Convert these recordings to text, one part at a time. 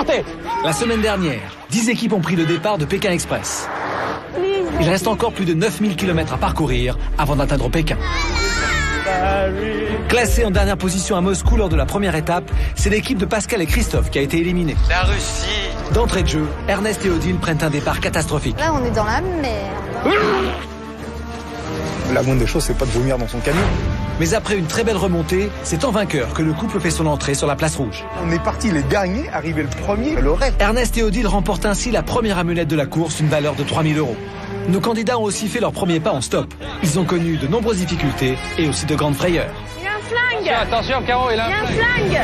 Partez! La semaine dernière, 10 équipes ont pris le départ de Pékin Express. Il reste encore plus de 9000 km à parcourir avant d'atteindre Pékin. Classé en dernière position à Moscou lors de la première étape, c'est l'équipe de Pascal et Christophe qui a été éliminée. La Russie. D'entrée de jeu, Ernest et Odile prennent un départ catastrophique. Là, on est dans la merde. La moindre des choses, c'est pas de vomir dans son camion. Mais après une très belle remontée, c'est en vainqueur que le couple fait son entrée sur la place rouge. On est parti les derniers, arrivé le premier, le reste. Ernest et Odile remportent ainsi la première amulette de la course, une valeur de 3000 €. Nos candidats ont aussi fait leur premier pas en stop. Ils ont connu de nombreuses difficultés et aussi de grandes frayeurs. Il y a un flingue. Attention, Caro, il a un flingue.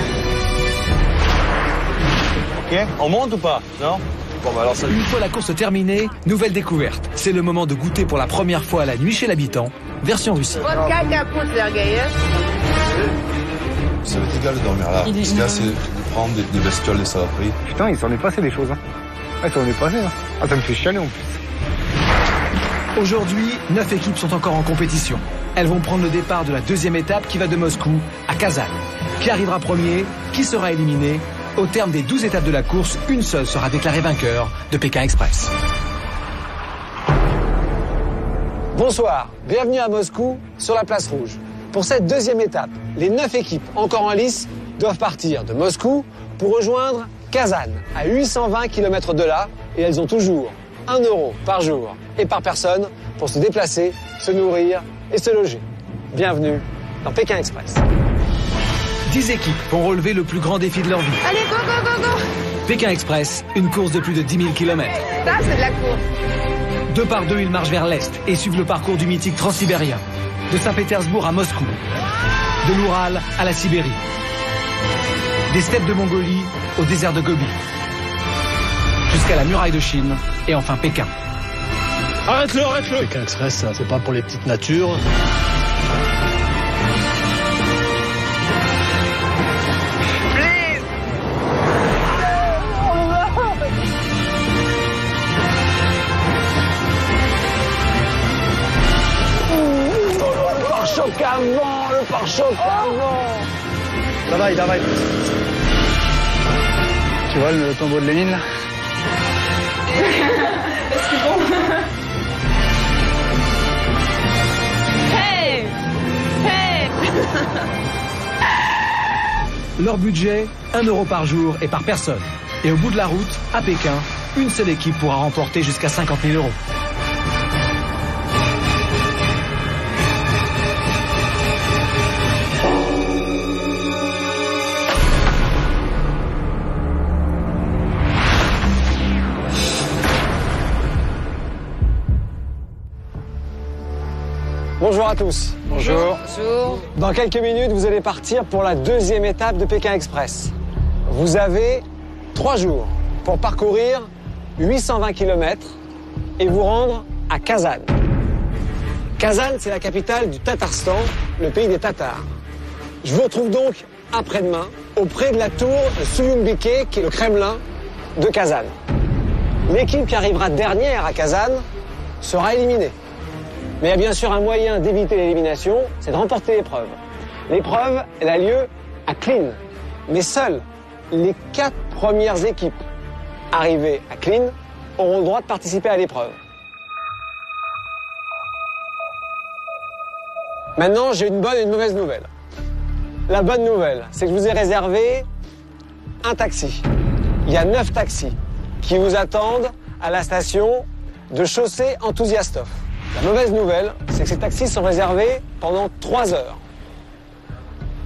Ok, on monte ou pas? Non? Bon, bah alors ça... Une fois la course terminée, nouvelle découverte. C'est le moment de goûter pour la première fois à la nuit chez l'habitant, version Russie. Vodka, caput, vergeille. Ça va être égal de dormir là. Parce que là, c'est de prendre des bestioles, des saloperies. Putain, il s'en est passé des choses. Hein. Ah, ça en est passé. Hein. Ah, ça me fait chialer en plus. Aujourd'hui, 9 équipes sont encore en compétition. Elles vont prendre le départ de la deuxième étape qui va de Moscou à Kazan. Qui arrivera premier? Qui sera éliminé? Au terme des 12 étapes de la course, une seule sera déclarée vainqueur de Pékin Express. Bonsoir, bienvenue à Moscou sur la place rouge. Pour cette deuxième étape, les 9 équipes encore en lice doivent partir de Moscou pour rejoindre Kazan, à 820 km de là, et elles ont toujours 1 € par jour et par personne pour se déplacer, se nourrir et se loger. Bienvenue dans Pékin Express. 10 équipes vont relever le plus grand défi de leur vie. Allez, go, go, go, go. Pékin Express, une course de plus de 10 000 km. Ça, c'est de la course. 2 par 2, ils marchent vers l'est et suivent le parcours du mythique transsibérien. De Saint-Pétersbourg à Moscou. De l'Oural à la Sibérie. Des steppes de Mongolie au désert de Gobi. Jusqu'à la muraille de Chine et enfin Pékin. Arrête-le, arrête-le. Pékin Express, c'est pas pour les petites natures. Pare-choc avant, le pare-choc avant. Давай, давай. Tu vois le tombeau de Lénine là? C'est bon. Hey! Hey! Leur budget, 1 € par jour et par personne. Et au bout de la route, à Pékin, une seule équipe pourra remporter jusqu'à 50 000 €. Bonjour à tous. Bonjour. Bonjour. Dans quelques minutes, vous allez partir pour la deuxième étape de Pékin Express. Vous avez 3 jours pour parcourir 820 km et vous rendre à Kazan. Kazan, c'est la capitale du Tatarstan, le pays des Tatars. Je vous retrouve donc après-demain, auprès de la tour de Suyumbike, qui est le Kremlin de Kazan. L'équipe qui arrivera dernière à Kazan sera éliminée. Mais il y a bien sûr un moyen d'éviter l'élimination, c'est de remporter l'épreuve. L'épreuve, elle a lieu à Klin. Mais seules les 4 premières équipes arrivées à Klin auront le droit de participer à l'épreuve. Maintenant, j'ai une bonne et une mauvaise nouvelle. La bonne nouvelle, c'est que je vous ai réservé un taxi. Il y a 9 taxis qui vous attendent à la station de Chaussée Enthousiastov. La mauvaise nouvelle, c'est que ces taxis sont réservés pendant 3 heures.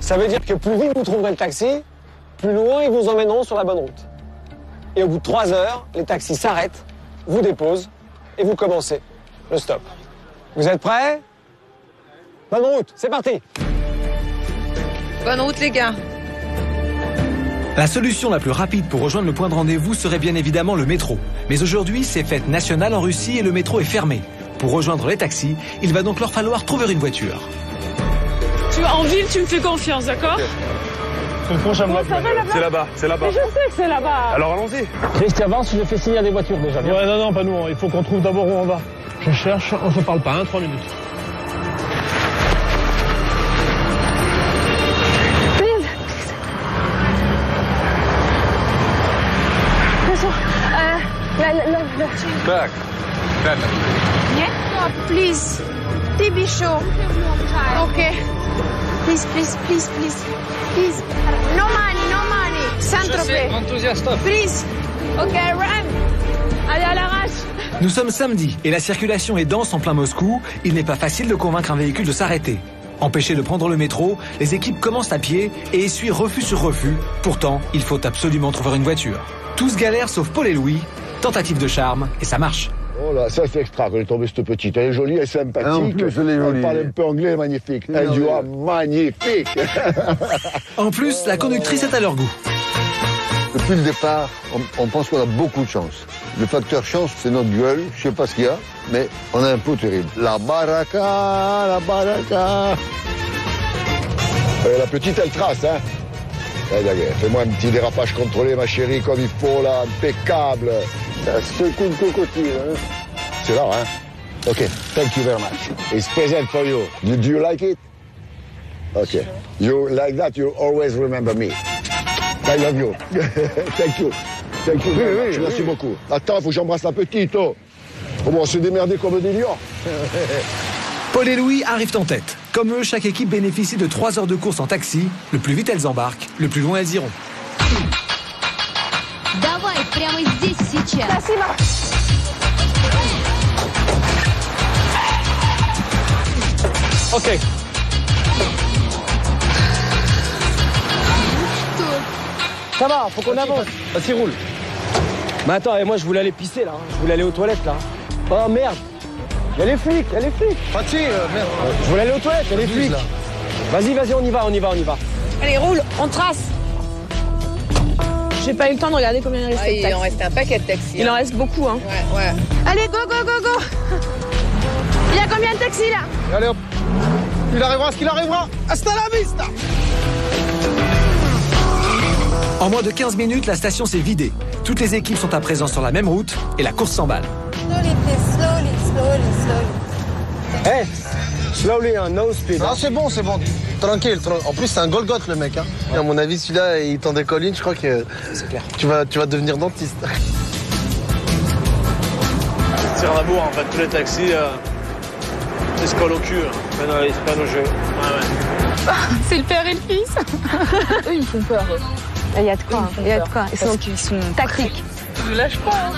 Ça veut dire que plus vite vous trouverez le taxi, plus loin ils vous emmèneront sur la bonne route. Et au bout de 3 heures, les taxis s'arrêtent, vous déposent et vous commencez le stop. Vous êtes prêts? Bonne route, c'est parti! Bonne route, les gars. La solution la plus rapide pour rejoindre le point de rendez-vous serait bien évidemment le métro. Mais aujourd'hui, c'est fête nationale en Russie et le métro est fermé. Pour rejoindre les taxis, il va donc leur falloir trouver une voiture. En ville, tu me fais confiance, d'accord? C'est là-bas, c'est là-bas. Je sais que c'est là-bas. Alors allons-y. Christ, avance, je fais signer à des voitures déjà. Viens. Ouais, non, pas nous. Il faut qu'on trouve d'abord où on va. Je cherche, on se parle pas, 3 minutes. Back. Yeah? No, please. TV show. Okay. Please, please, please, please. Please. No money, no money. Saint-Tropez. Enthousiaste. Please. Okay, run. Allez, à l'arrache. Nous sommes samedi et la circulation est dense en plein Moscou. Il n'est pas facile de convaincre un véhicule de s'arrêter. Empêchés de prendre le métro, les équipes commencent à pied et essuient refus sur refus. Pourtant, il faut absolument trouver une voiture. Tous galèrent sauf Paul et Louis. Tentative de charme et ça marche. Oh là, ça c'est extra quand elle est tombée cette petite. Elle est jolie, elle est sympathique. En plus, elle est jolie. Elle parle un peu anglais, elle est magnifique. Elle dit ah, magnifique. En plus, la conductrice est à leur goût. Depuis le départ, on pense qu'on a beaucoup de chance. Le facteur chance, c'est notre gueule. Je sais pas ce qu'il y a, mais on a un pot terrible. La baraka, la baraka. La petite, elle trace, hein. Fais-moi un petit dérapage contrôlé, ma chérie, comme il faut, là, impeccable. Ça secoue le cocotier, hein. C'est là, hein. OK, thank you very much. It's present for you. Do you like it? OK. You like that, you always remember me. I love you. Thank you. Thank you very much. Merci beaucoup. Attends, faut que j'embrasse la petite, oh. Oh bon, on s'est démerdé comme des lions. Paul et Louis arrivent en tête. Comme eux, chaque équipe bénéficie de 3 heures de course en taxi. Le plus vite elles embarquent, le plus loin elles iront. Давай, прямо здесь, сейчас. Спасибо. Ok. Ça va, faut qu'on avance. Vas-y, roule. Mais attends, et moi je voulais aller pisser là. Je voulais aller aux toilettes là. Oh merde. Il y a les flics, il y a les flics. Fatih, merde. Je voulais aller aux toilettes, il y a les flics. Vas-y, vas-y, on y va, on y va, on y va. Allez, roule, on trace. J'ai pas eu le temps de regarder combien il restait de Il taxis. en reste un paquet de taxis. Il en reste beaucoup, hein. Ouais, ouais. Allez, go, go, go, go. Il y a combien de taxis là? Allez hop. Il arrivera ce qu'il arrivera. Hasta la vista. En moins de 15 minutes, la station s'est vidée. Toutes les équipes sont à présent sur la même route et la course s'emballe. Slowly, please, slowly, slowly, slowly. Hey, slowly, hein, no speed. Ah, c'est bon, c'est bon. Tranquille. En plus, c'est un Golgoth, le mec. Hein. Et à mon avis, celui-là, il t'en décolle une. Je crois que C'est clair. tu vas devenir dentiste. C'est un amour en fait, tous les taxis, ils se collent au cul. Mais non, c'est pas nos jeux. C'est le père et le fils. Eux, ils font peur. Il y a de quoi, il y a de quoi. Ils sont tactiques. Je lâche pas.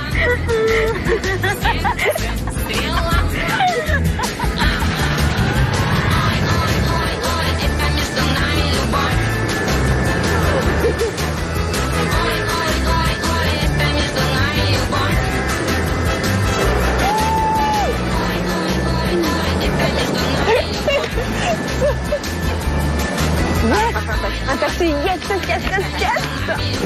Un taxi, yes, yes, yes, yes, yes.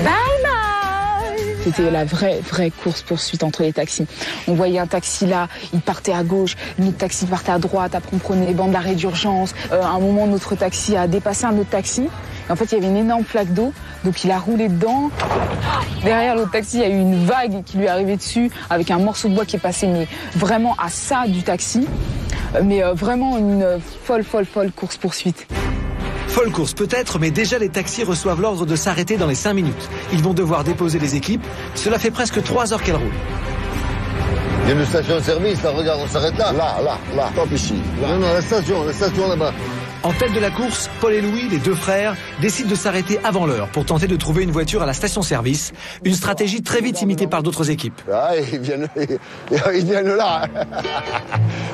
Bye bye. C'était la vraie course-poursuite entre les taxis. On voyait un taxi là, il partait à gauche, l'autre taxi partait à droite, après on prenait les bandes d'arrêt d'urgence. À un moment, notre taxi a dépassé un autre taxi. Et en fait, il y avait une énorme flaque d'eau, donc il a roulé dedans. Derrière l'autre taxi, il y a eu une vague qui lui est arrivée dessus, avec un morceau de bois qui est passé, mais vraiment à ça du taxi. Mais vraiment une folle course-poursuite. Folle course peut-être, mais déjà les taxis reçoivent l'ordre de s'arrêter dans les 5 minutes. Ils vont devoir déposer les équipes. Cela fait presque 3 heures qu'elles roulent. Il y a une station-service, là, regarde, on s'arrête là. Là. Top ici. Non, la station là-bas. En tête de la course, Paul et Louis, les deux frères, décident de s'arrêter avant l'heure pour tenter de trouver une voiture à la station-service. Une stratégie très vite imitée par d'autres équipes. Ah, ils viennent là.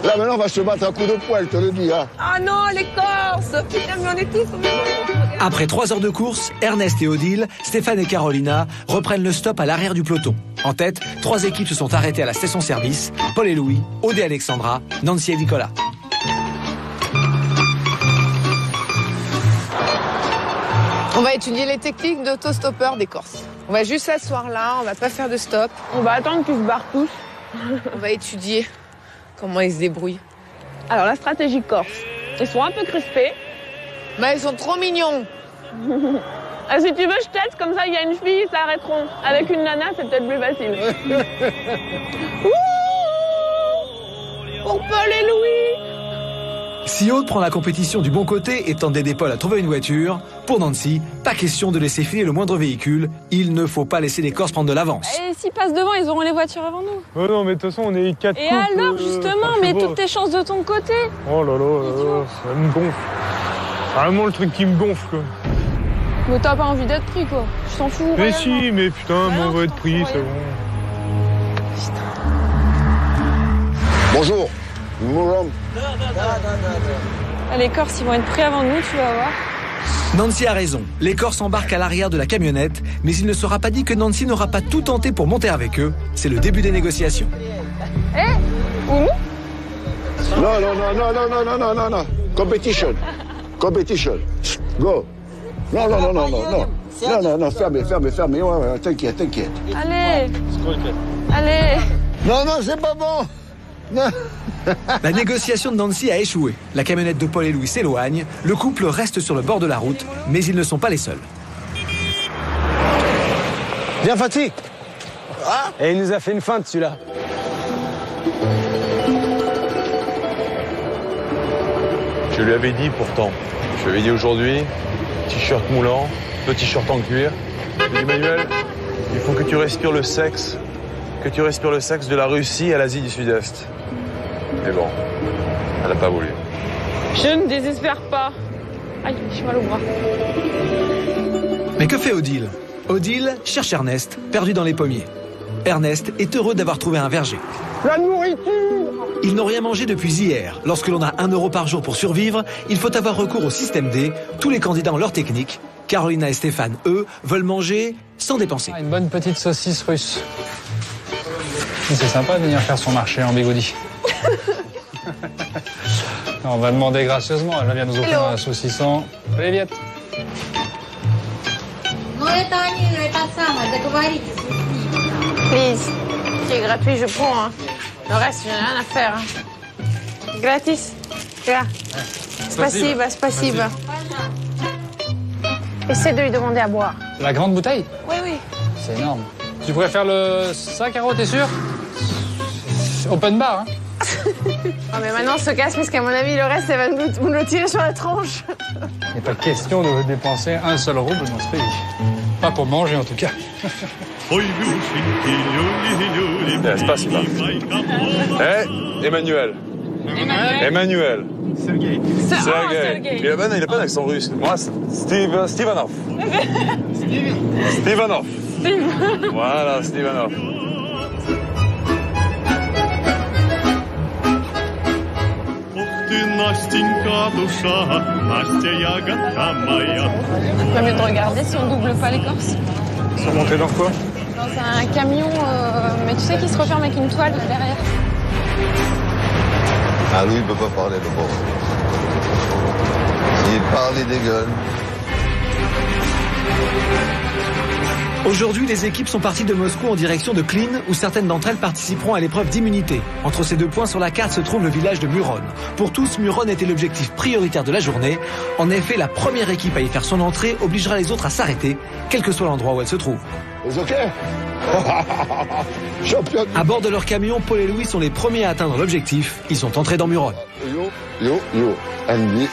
Là, maintenant, on va se battre un coup de poing, je te le dis. Hein. Ah non, les Corses. Putain, mais on est tous au même moment. Après 3 heures de course, Ernest et Odile, Stéphane et Carolina reprennent le stop à l'arrière du peloton. En tête, 3 équipes se sont arrêtées à la station-service. Paul et Louis, Aude et Alexandra, Nancy et Nicolas. On va étudier les techniques d'autostoppeur des Corses. On va juste s'asseoir là, on va pas faire de stop. On va attendre qu'ils se barrent tous. On va étudier comment ils se débrouillent. Alors la stratégie corse, ils sont un peu crispés. Mais ils sont trop mignons. Ah, si tu veux, je teste, comme ça il y a une fille, ils s'arrêteront. Avec une nana, c'est peut-être plus facile. Pour Paul et Louis. Si Aude prend la compétition du bon côté et tente d'aider Paul à trouver une voiture, pour Nancy, pas question de laisser filer le moindre véhicule. Il ne faut pas laisser les Corses prendre de l'avance. Et s'ils passent devant, ils auront les voitures avant nous. Oh non, mais de toute façon, on est 4 Et alors, justement, mets toutes tes chances de ton côté. Oh là là, ça me gonfle. Vraiment le truc qui me gonfle, quoi. Mais t'as pas envie d'être pris, quoi. Je t'en fous. Mais si, mais putain, on va être pris, c'est bon. Bonjour. Bonjour. Les Corses, ils vont être pris avant nous, tu vas voir. Nancy a raison. Les Corses embarquent à l'arrière de la camionnette, mais il ne sera pas dit que Nancy n'aura pas tout tenté pour monter avec eux. C'est le début des négociations. Oumi ? Non. Competition. Go. Non, fermez. Ouais, t'inquiète. Allez. Allez. Non, c'est pas bon. Non. La négociation de Nancy a échoué. La camionnette de Paul et Louis s'éloigne. Le couple reste sur le bord de la route, mais ils ne sont pas les seuls. Viens, Fatih. Et il nous a fait une feinte, celui-là. Je lui avais dit pourtant. Je lui avais dit aujourd'hui, t-shirt moulant, petit t-shirt en cuir. Je lui ai dit, Emmanuel, il faut que tu respires le sexe. Que tu respires le sexe de la Russie à l'Asie du Sud-Est. Mais bon, elle n'a pas voulu. Je ne désespère pas. Aïe, j'ai mal au bras. Mais que fait Odile ? Odile cherche Ernest, perdu dans les pommiers. Ernest est heureux d'avoir trouvé un verger. La nourriture ! Ils n'ont rien mangé depuis hier. Lorsque l'on a 1 euro par jour pour survivre, il faut avoir recours au système D. Tous les candidats ont leur technique. Carolina et Stéphane, eux, veulent manger sans dépenser. Une bonne petite saucisse russe. C'est sympa de venir faire son marché en bigoudi. On va demander gracieusement. Elle vient nous offrir un saucisson. Allez, Viette. Please. C'est gratuit, je prends. Hein. Le reste, j'en ai rien à faire. Hein. Gratis. Là. Spasiba. Essaie de lui demander à boire. La grande bouteille ? Oui. C'est énorme. Tu pourrais faire le 5 €, t'es sûr ? Open bar, hein. Oh, mais maintenant, on se casse parce qu'à mon avis, le reste, elle va nous le tirer sur la tranche. Il n'est pas question de dépenser 1 seul rouble dans ce pays. Pas pour manger, en tout cas. C'est pas si mal. Emmanuel. Sergei. Il a pas un accent russe. Moi, Stevanov. Stevanov. Voilà, Stevanov. C'est pas mieux de regarder si on double pas les Corses. Ils sont montés dans quoi ? Dans un camion, mais tu sais, qui se referme avec une toile derrière. Ah, lui, il peut pas parler de bon. Il parle, il dégueule. Aujourd'hui, les équipes sont parties de Moscou en direction de Klin, où certaines d'entre elles participeront à l'épreuve d'immunité. Entre ces 2 points sur la carte se trouve le village de Muron. Pour tous, Muron était l'objectif prioritaire de la journée. En effet, la première équipe à y faire son entrée obligera les autres à s'arrêter, quel que soit l'endroit où elle se trouve. OK. Champion. À bord de leur camion, Paul et Louis sont les premiers à atteindre l'objectif. Ils sont entrés dans Muron. Yo. Andy,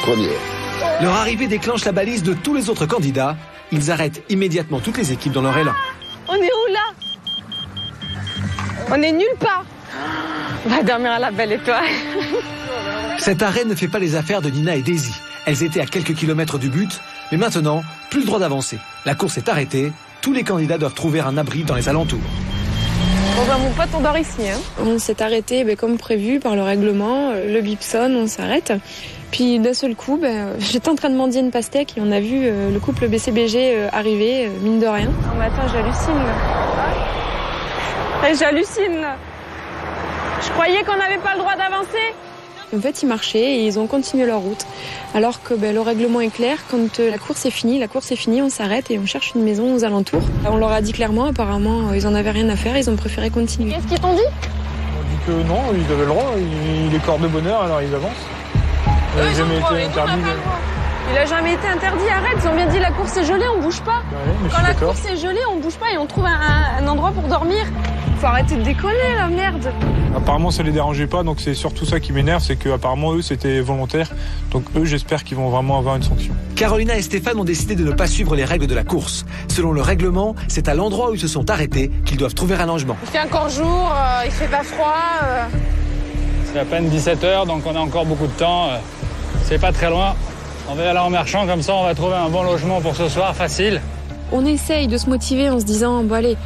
premier. Leur arrivée déclenche la balise de tous les autres candidats. Ils arrêtent immédiatement toutes les équipes dans leur élan. On est où là ? On est nulle part. On va dormir à la belle étoile. Cet arrêt ne fait pas les affaires de Nina et Daisy. Elles étaient à quelques kilomètres du but, mais maintenant, plus le droit d'avancer. La course est arrêtée. Tous les candidats doivent trouver un abri dans les alentours. Bon bah mon pote, on dort ici. Hein. On s'est arrêté comme prévu par le règlement, le bipson, on s'arrête. Puis d'un seul coup, j'étais en train de mendier une pastèque et on a vu le couple BCBG arriver, mine de rien. Non mais attends, j'hallucine là. J'hallucine là. Je croyais qu'on n'avait pas le droit d'avancer. En fait, ils marchaient et ils ont continué leur route. Alors que le règlement est clair, quand la course est finie, on s'arrête et on cherche une maison aux alentours. On leur a dit clairement, apparemment, ils en avaient rien à faire, ils ont préféré continuer. Qu'est-ce qu'ils t'ont dit ? On dit que non, ils avaient le droit, il est corps de bonheur, alors ils avancent. Ils n'ont jamais été interdits. Il a jamais été interdit, arrête. Ils ont bien dit la course est gelée, on bouge pas. mais Quand la course est gelée, on bouge pas et on trouve un endroit pour dormir. Faut arrêter de déconner, la merde. Apparemment, ça les dérangeait pas, donc c'est surtout ça qui m'énerve, c'est qu'apparemment, eux, c'était volontaire. Donc eux, j'espère qu'ils vont vraiment avoir une sanction. Carolina et Stéphane ont décidé de ne pas suivre les règles de la course. Selon le règlement, c'est à l'endroit où ils se sont arrêtés qu'ils doivent trouver un logement. Il fait encore jour, il fait pas froid. C'est à peine 17h, donc on a encore beaucoup de temps. C'est pas très loin. On va aller en marchant, comme ça on va trouver un bon logement pour ce soir, facile. On essaye de se motiver en se disant, bon allez,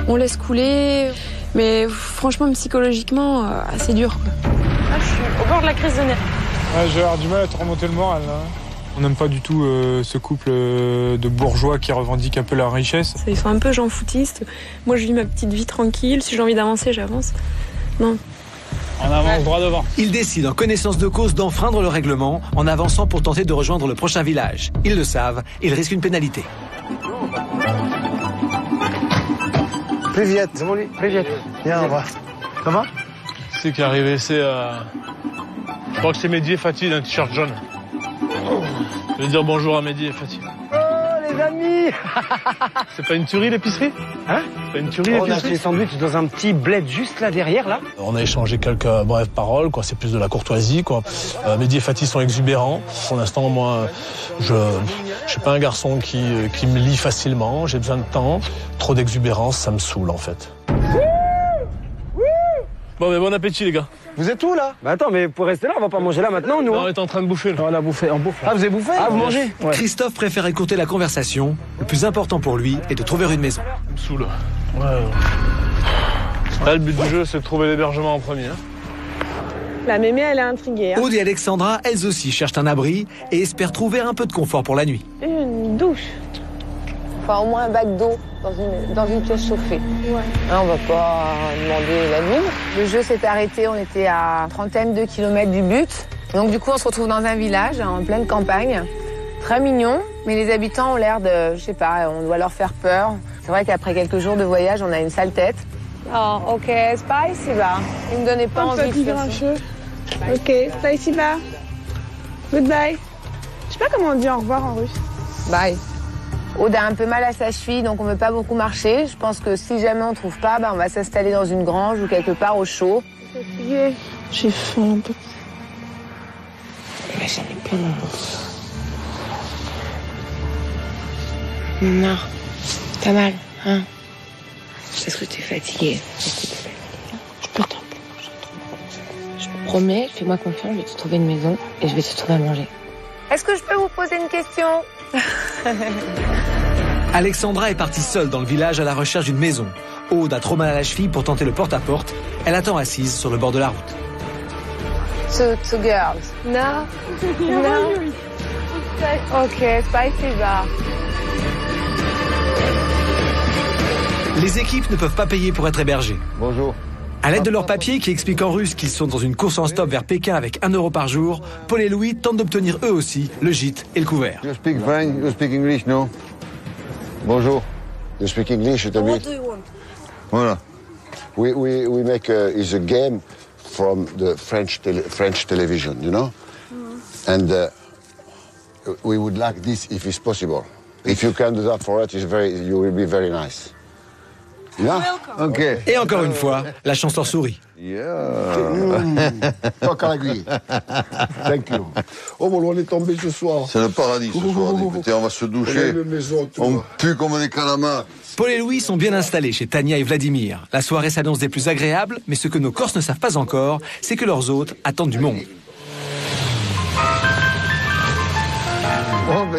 on laisse couler. Mais franchement, psychologiquement, c'est dur, quoi. Ah, je suis au bord de la crise de nerfs. Ouais, je vais avoir du mal à te remonter le moral, là. On n'aime pas du tout ce couple de bourgeois qui revendiquent un peu la richesse. Ils sont un peu gens foutistes. Moi, je vis ma petite vie tranquille. Si j'ai envie d'avancer, j'avance. Non. On avance droit devant. Ils décident en connaissance de cause d'enfreindre le règlement en avançant pour tenter de rejoindre le prochain village. Ils le savent, ils risquent une pénalité. Привет. Привет. Viens, on va. Ça va? C'est qui est arrivé, c'est... Je crois que c'est Mehdi et Fatih d'un t-shirt jaune. Je vais dire bonjour à Mehdi et Fatih. Oh, les amis. C'est pas une tuerie, l'épicerie? Hein? C'est pas une tuerie, On a l'épicerie? acheté des sandwichs dans un petit bled juste là derrière, là. On a échangé quelques brèves paroles, quoi. C'est plus de la courtoisie, quoi. Mehdi et Fatih sont exubérants. Pour l'instant, moi, je suis pas un garçon qui me lie facilement. J'ai besoin de temps. Trop d'exubérance, ça me saoule, en fait. Bon, mais bon appétit, les gars. Vous êtes où, là? Bah attends, mais pour rester là, on va pas manger là maintenant, nous. Non, on est en train de bouffer, là. On a bouffé, on bouffe. Ah, vous avez bouffé? Ah, vous mangez? Ouais. Christophe préfère écouter la conversation. Le plus important pour lui est de trouver une maison. Ça me saoule. Ouais. Là, le but du jeu, c'est de trouver l'hébergement en premier. Hein. La mémé, elle est intriguée. Aude et Alexandra, elles aussi, cherchent un abri et espèrent trouver un peu de confort pour la nuit. Une douche. Enfin, au moins un bac d'eau dans une pièce chauffée. Ouais. Hein, on va pas demander la lune. Le jeu s'est arrêté, on était à 30 de kilomètres du but. Donc du coup, on se retrouve dans un village, en pleine campagne. Très mignon, mais les habitants ont l'air de, je sais pas, on doit leur faire peur. C'est vrai qu'après quelques jours de voyage, on a une sale tête. Oh, ok, spasiba. Il me donnait pas envie de faire ça. Ok, spasiba. Goodbye. Je sais pas comment on dit au revoir en russe. Bye. Aude a un peu mal à sa cheville, donc on ne veut pas beaucoup marcher. Je pense que si jamais on ne trouve pas, on va s'installer dans une grange ou quelque part au chaud. J'ai faim un peu. Mais j'en ai plein. Non, pas mal, hein? Est-ce que tu es fatiguée? Je peux t'en plus. Je te promets, fais-moi confiance, je vais te trouver une maison et je vais te trouver à manger. Est-ce que je peux vous poser une question? Alexandra est partie seule dans le village à la recherche d'une maison. Aude a trop mal à la cheville pour tenter le porte-à-porte. Elle attend assise sur le bord de la route. Two girls. No? No? Ok, spasiba. Les équipes ne peuvent pas payer pour être hébergées. Bonjour. À l'aide de leurs papiers qui expliquent en russe qu'ils sont dans une course en stop vers Pékin avec 1 € par jour, Paul et Louis tentent d'obtenir eux aussi le gîte et le couvert. You speak French, you speak English, no? Bonjour. You speak English, it's a bit. Voilà. We make is a game from the French television, you know? And we would like this if it's possible. If you can do that for us, you will be very nice. Yeah? Okay. Et encore une fois, la chance leur sourit. Yeah. Toc à l'aiguille. Thank you. Oh, bon, on est tombé ce soir. C'est le paradis ce soir. Écoutez, on va se doucher. On pue comme des calamars. Paul et Louis sont bien installés chez Tania et Vladimir. La soirée s'annonce des plus agréables, mais ce que nos Corses ne savent pas encore, c'est que leurs hôtes attendent du monde.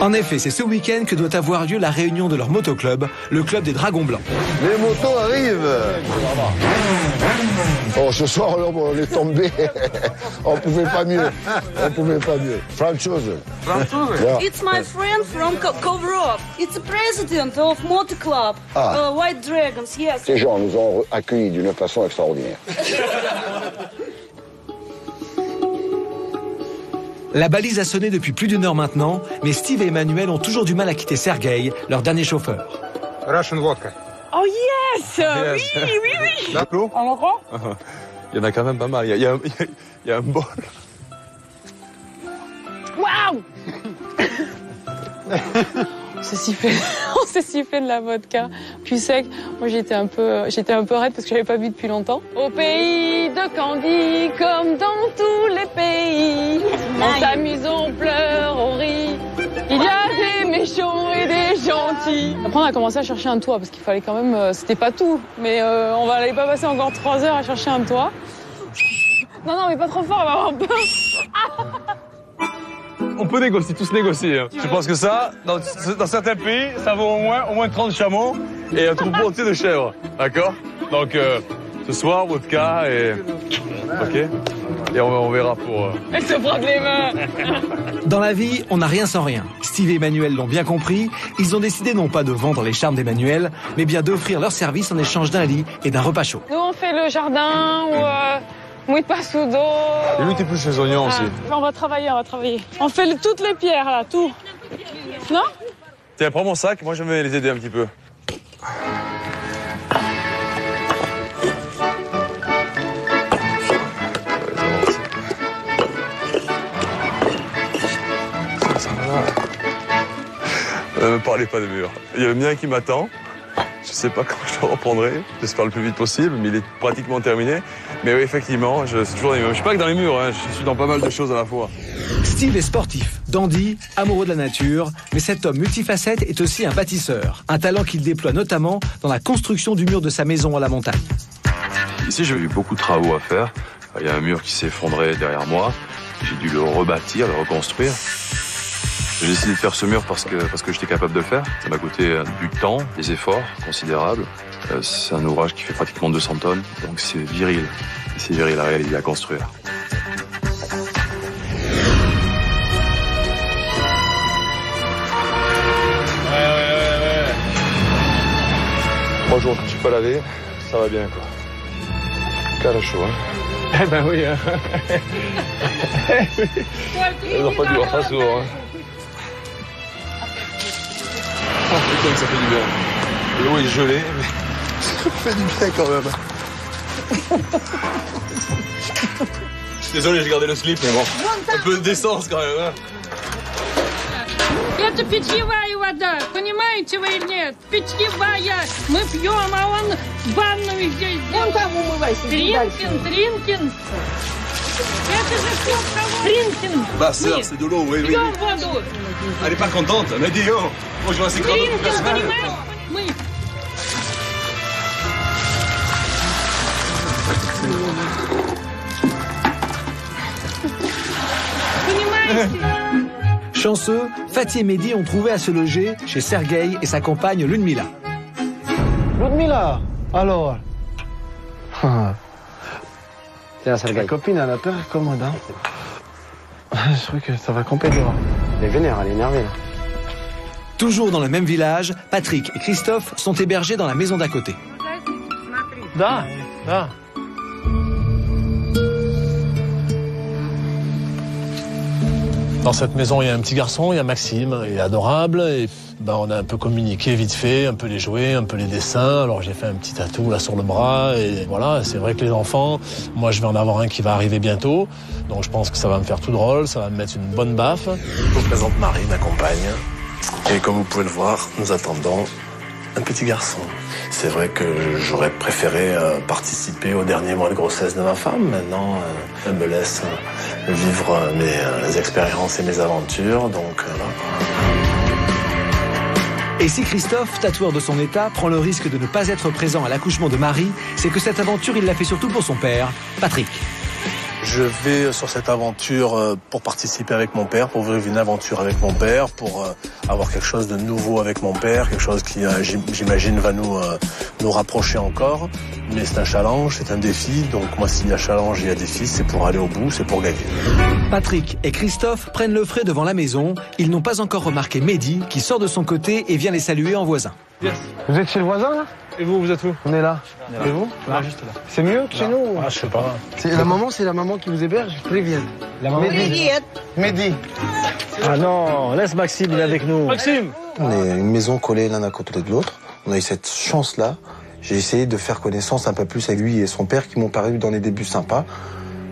En effet, c'est ce week-end que doit avoir lieu la réunion de leur motoclub, le club des Dragons Blancs. Les motos arrivent. Oh, ce soir, on est tombé. On pouvait pas mieux. On pouvait pas mieux. Franchise. Yeah. It's my friend from Kovrov. It's the president of Motor Club, White Dragons, yes. Ces gens nous ont accueillis d'une façon extraordinaire. La balise a sonné depuis plus d'1 heure maintenant, mais Steve et Emmanuel ont toujours du mal à quitter Sergueï, leur dernier chauffeur. Russian vodka. Oh yes, oui. D'accord. On en prend? Il y en a quand même pas mal. Il y a un bol. Waouh. On s'est sifflé de la vodka, puis sec. Moi, j'étais un peu raide parce que j'avais pas bu depuis longtemps. Au pays de Candy, comme dans tous les pays, on s'amuse, on pleure, on rit. Il y a des méchants et des gentils. Après, on a commencé à chercher un toit parce qu'il fallait quand même. C'était pas tout, mais on va aller pas passer encore 3 heures à chercher un toit. Non, mais pas trop fort, on va avoir peur. On peut négocier, tous négocier. Hein. Je pense que ça, dans certains pays, ça vaut au moins 30 chameaux et un troupeau entier de chèvres. D'accord? Donc, ce soir, vodka et... Ok? Et on verra pour... Elle se frotte les mains. Dans la vie, on n'a rien sans rien. Steve et Emmanuel l'ont bien compris. Ils ont décidé non pas de vendre les charmes d'Emmanuel, mais bien d'offrir leur service en échange d'un lit et d'un repas chaud. Nous, on fait le jardin ou... Mouille pas sous d'eau. Et lui, t'es plus chez les oignons aussi. On va travailler. On fait toutes les pierres, là, tout. Non? Tiens, prends mon sac, moi je vais les aider un petit peu. Ne me parlez pas de mur. Il y a le mien qui m'attend. Je sais pas quand je le reprendrai. J'espère le plus vite possible, mais il est pratiquement terminé. Mais oui, effectivement, c'est toujours les mêmes. Je suis pas que dans les murs, hein. Je suis dans pas mal de choses à la fois. Steve est sportif, dandy, amoureux de la nature, mais cet homme multifacette est aussi un bâtisseur. Un talent qu'il déploie notamment dans la construction du mur de sa maison à la montagne. Ici, j'ai eu beaucoup de travaux à faire. Il y a un mur qui s'est effondré derrière moi. J'ai dû le rebâtir, le reconstruire. J'ai décidé de faire ce mur parce que j'étais capable de le faire. Ça m'a coûté du temps, des efforts considérables. C'est un ouvrage qui fait pratiquement 200 tonnes, donc c'est viril. C'est viril à réaliser, à construire. Ouais. 3 jours que je suis pas lavé, ça va bien, quoi. Car chaud, hein. Eh ben oui. On n'a pas dû voir ça souvent, hein. Oh putain que ça fait du bien. L'eau est gelée, mais ça fait du bien quand même. Je suis désolé, j'ai gardé le slip, mais bon. Un peu d'essence quand même, hein. Это питьевая вода, понимаете вы или нет? Питьевая. Мы пьем, а он ванную здесь. Вон там умывайся. Тринкин. Это же все Тринкин. Bah sœur, c'est de l'eau, oui. Пьем воду. Elle est pas contente, mais dis oh. Moi je vois assez grave. Тринкин, понимаешь? Мы. Понимаете? Chanceux, Fatih et Mehdi ont trouvé à se loger chez Sergueï et sa compagne Ludmila. Ludmila, alors. Tiens, Sergueï. La copine, elle a peur, commode, hein. Je crois que ça va camper dehors. Elle est vénère, elle est énervée, là. Toujours dans le même village, Patrick et Christophe sont hébergés dans la maison d'à côté. Da. Dans cette maison, il y a un petit garçon, il y a Maxime, il est adorable. Et on a un peu communiqué vite fait, un peu les jouets, un peu les dessins. Alors j'ai fait un petit tatou là sur le bras. Et voilà, c'est vrai que les enfants, moi je vais en avoir un qui va arriver bientôt. Donc je pense que ça va me faire tout drôle, ça va me mettre une bonne baffe. Je vous présente Marie, ma compagne. Et comme vous pouvez le voir, nous attendons un petit garçon. C'est vrai que j'aurais préféré participer au dernier mois de grossesse de ma femme. Maintenant, elle me laisse vivre mes expériences et mes aventures. Donc, Et si Christophe, tatoueur de son état, prend le risque de ne pas être présent à l'accouchement de Marie, c'est que cette aventure, il l'a fait surtout pour son père, Patrick. Je vais sur cette aventure pour participer avec mon père, pour vivre une aventure avec mon père, pour avoir quelque chose de nouveau avec mon père, quelque chose qui, j'imagine, va nous rapprocher encore. Mais c'est un challenge, c'est un défi. Donc moi, s'il y a challenge, il y a défi, c'est pour aller au bout, c'est pour gagner. Patrick et Christophe prennent le frais devant la maison. Ils n'ont pas encore remarqué Mehdi, qui sort de son côté et vient les saluer en voisin. Yes. Vous êtes chez le voisin, là? Et vous êtes où? On est là. Et vous? Là, juste là. C'est mieux que chez nous? Ah, je sais pas. C'est la maman qui vous héberge? Prévienne. La maman. Mehdi. Ah non, laisse Maxime, il est avec nous. Maxime! On est une maison collée l'un à côté de l'autre. On a eu cette chance-là. J'ai essayé de faire connaissance un peu plus avec lui et son père qui m'ont paru dans les débuts sympas.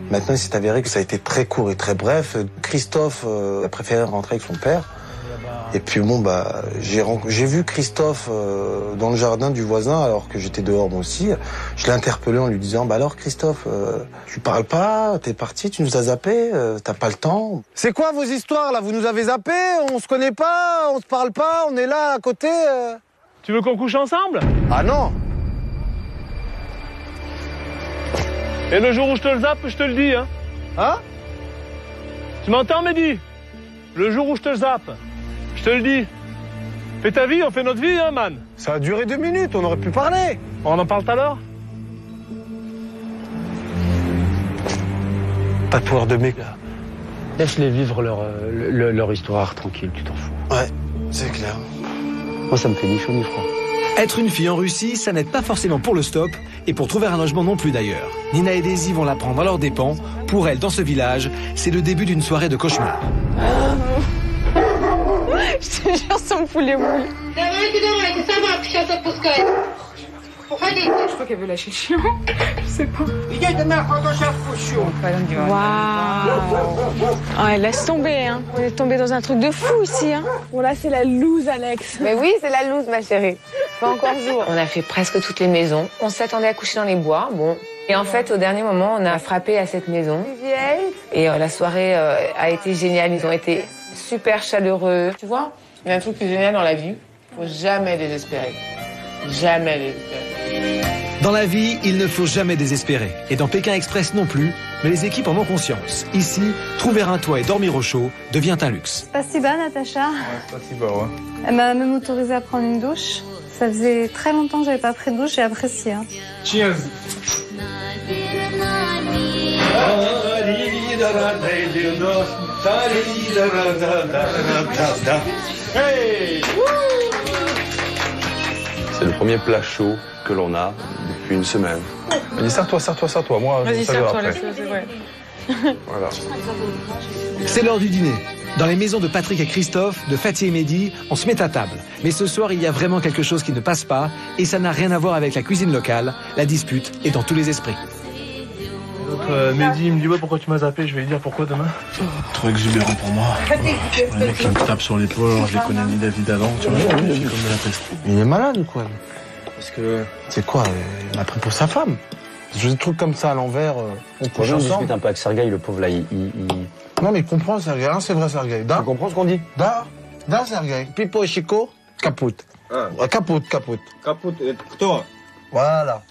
Maintenant, il s'est avéré que ça a été très court et très bref. Christophe a préféré rentrer avec son père. Et puis bon, bah, j'ai vu Christophe dans le jardin du voisin alors que j'étais dehors moi aussi. Je l'ai interpellé en lui disant, bah alors Christophe, tu parles pas, t'es parti, tu nous as zappé, t'as pas le temps. C'est quoi vos histoires là? Vous nous avez zappé, on se connaît pas, on se parle pas, on est là à côté. Tu veux qu'on couche ensemble? Ah non. Et le jour où je te le zappe, je te le dis, hein? Hein? Tu m'entends, Mehdi? Le jour où je te le zappe, je te le dis. Fais ta vie, on fait notre vie, hein, man. Ça a duré 2 minutes, on aurait pu parler. On en parle tout à l'heure? Pas de pouvoir de mec, là. Laisse-les vivre leur histoire, tranquille, tu t'en fous. Ouais, c'est clair. Moi, ça me fait ni chaud ni froid. Être une fille en Russie, ça n'aide pas forcément pour le stop, et pour trouver un logement non plus d'ailleurs. Nina et Daisy vont la prendre à leurs dépens. Pour elles, dans ce village, c'est le début d'une soirée de cauchemar. Je te jure, ça me fout les moules. Je crois qu'elle veut lâcher le chien. Je sais pas. Waouh. Ouais, laisse tomber, hein. On est tombé dans un truc de fou ici, hein. Bon, là, c'est la loose, Alex. Mais oui, c'est la loose, ma chérie. Pas encore jour. On a fait presque toutes les maisons. On s'attendait à coucher dans les bois, bon. Et en fait, au dernier moment, on a frappé à cette maison. Et la soirée a été géniale. Ils ont été super chaleureux. Tu vois, il y a un truc qui est génial dans la vie. Faut jamais désespérer. Jamais désespérer. Dans la vie, il ne faut jamais désespérer. Et dans Pékin Express non plus, mais les équipes en ont conscience. Ici, trouver un toit et dormir au chaud devient un luxe. Spasiba, Natacha. Spasiba, ouais. Elle m'a même autorisé à prendre une douche. Ça faisait très longtemps que j'avais pas pris de douche, j'ai apprécié. Hein. Cheers. Hey! C'est le premier plat chaud que l'on a depuis une semaine. Vas-y, serre-toi. Moi, vas-y, je vais serre-toi, après. ouais. Voilà. C'est l'heure du dîner. Dans les maisons de Patrick et Christophe, de Fatih et Mehdi, on se met à table. Mais ce soir, il y a vraiment quelque chose qui ne passe pas, et ça n'a rien à voir avec la cuisine locale. La dispute est dans tous les esprits. Mehdi, il me dit, ouais, pourquoi tu m'as zappé? Je vais lui dire pourquoi demain. Trop exubérant pour moi. Le mec qui me tape sur l'épaule, je les connais ni David avant, tu vois, je suis comme de la peste. Il est malade ou quoi? Parce que... C'est quoi? Il m'a pris pour sa femme. Je fais des trucs comme ça à l'envers, on couche On ensemble. discute un peu avec Sergueï, le pauvre là, Non mais il comprend Sergueï, hein, c'est vrai Sergueï. Tu comprends ce qu'on dit? Da Sergueï. Pipo et Chico, caput. Caput. Caput, кто? Voilà.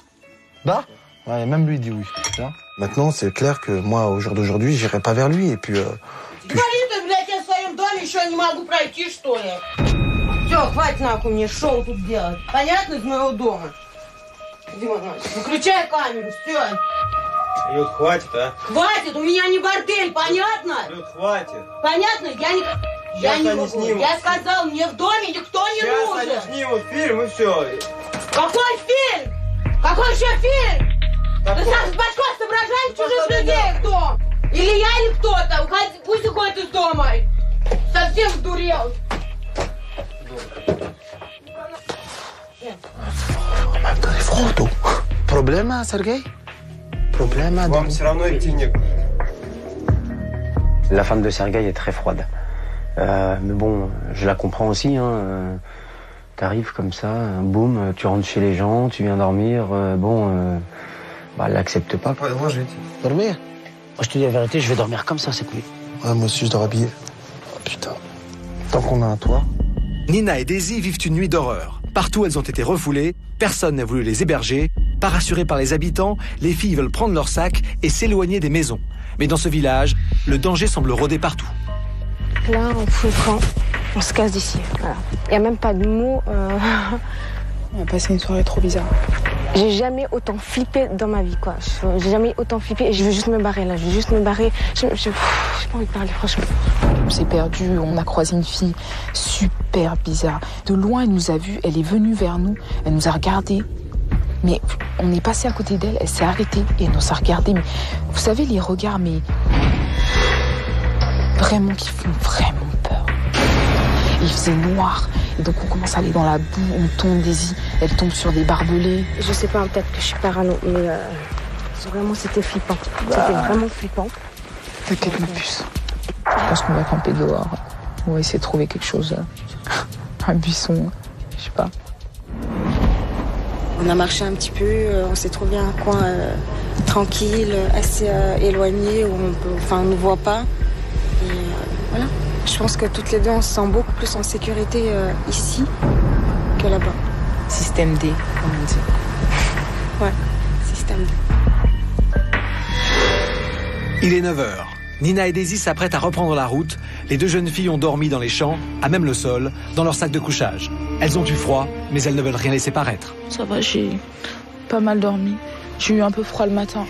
Da? Ouais, même lui dit oui. Maintenant, c'est clair que moi, au jour d'aujourd'hui, j'irai pas vers lui et puis... Говори ты, блядь, я в своем доме еще не могу пройти, что ли? Все, хватит нахуй мне шоу тут делать. Понятно, из моего дома? Дима, выключай камеру, все. Люд, хватит, а? Хватит, у меня не бордель, понятно? Люд, хватит. Понятно? Я не могу. Снимут. Я сказал, мне в доме никто не нужен. Сейчас они снимут фильм и все. Какой фильм? Какой еще фильм? Ты сам с башкой соображаешь чужих людей в дом? Или я, или кто-то? Пусть уходит из дома. Совсем сдурел. On m'a donné froid au dos. Problème, Sergueï? Problème, Вам все равно идти некуда. La femme de Sergueï est très froide. Mais bon, je la comprends aussi. Hein. T'arrives comme ça, boum, tu rentres chez les gens, tu viens dormir. Elle l'accepte pas. Ouais, moi, je vais dormir. Moi, je te dis la vérité, je vais dormir comme ça, cette nuit. Ouais, moi aussi, je dors habillé. Oh, putain. Tant qu'on a un toit. Nina et Daisy vivent une nuit d'horreur. Partout, elles ont été refoulées, personne n'a voulu les héberger. Pas rassurées par les habitants, les filles veulent prendre leurs sacs et s'éloigner des maisons. Mais dans ce village, le danger semble rôder partout. Là, on se casse d'ici. Voilà. Il n'y a même pas de mots. On a passé une soirée trop bizarre. J'ai jamais autant flippé dans ma vie, quoi. J'ai jamais autant flippé et je veux juste me barrer, là. Je veux juste me barrer. J'ai pas envie de parler, franchement. On s'est perdu, on a croisé une fille super bizarre. De loin, elle nous a vus, elle est venue vers nous, elle nous a regardés. Mais on est passé à côté d'elle, elle s'est arrêtée et elle nous a regardés. Mais vous savez, les regards, mais vraiment qui font vraiment peur. Il faisait noir. Et donc on commence à aller dans la boue, on tombe, Daisy, elle tombe sur des barbelés. Je sais pas, peut-être que je suis parano, mais vraiment c'était flippant. C'était vraiment flippant. T'inquiète ma puce. Je pense qu'on va camper dehors. On va essayer de trouver quelque chose, un buisson, je sais pas. On a marché un petit peu, on s'est trouvé un coin tranquille, assez éloigné, où on ne voit pas. Et voilà. Je pense que toutes les deux, on se sent beaucoup plus en sécurité ici que là-bas. Système D, comme on dit. Ouais, système D. Il est 9h. Nina et Daisy s'apprêtent à reprendre la route. Les deux jeunes filles ont dormi dans les champs, à même le sol, dans leur sac de couchage. Elles ont eu froid, mais elles ne veulent rien laisser paraître. Ça va, j'ai pas mal dormi. J'ai eu un peu froid le matin.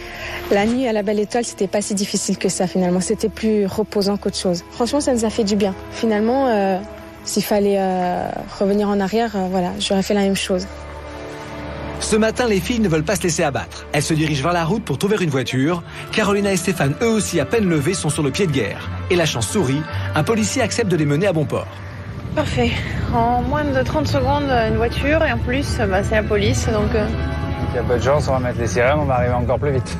La nuit à la Belle Étoile, c'était pas si difficile que ça finalement. C'était plus reposant qu'autre chose. Franchement, ça nous a fait du bien. Finalement, s'il fallait revenir en arrière, voilà, j'aurais fait la même chose. Ce matin, les filles ne veulent pas se laisser abattre. Elles se dirigent vers la route pour trouver une voiture. Carolina et Stéphane, eux aussi à peine levés, sont sur le pied de guerre. Et la chance sourit, un policier accepte de les mener à bon port. Parfait. En moins de 30 secondes, une voiture et en plus, c'est la police, donc... Il y a peu de chance, on va mettre les sirènes, on va arriver encore plus vite.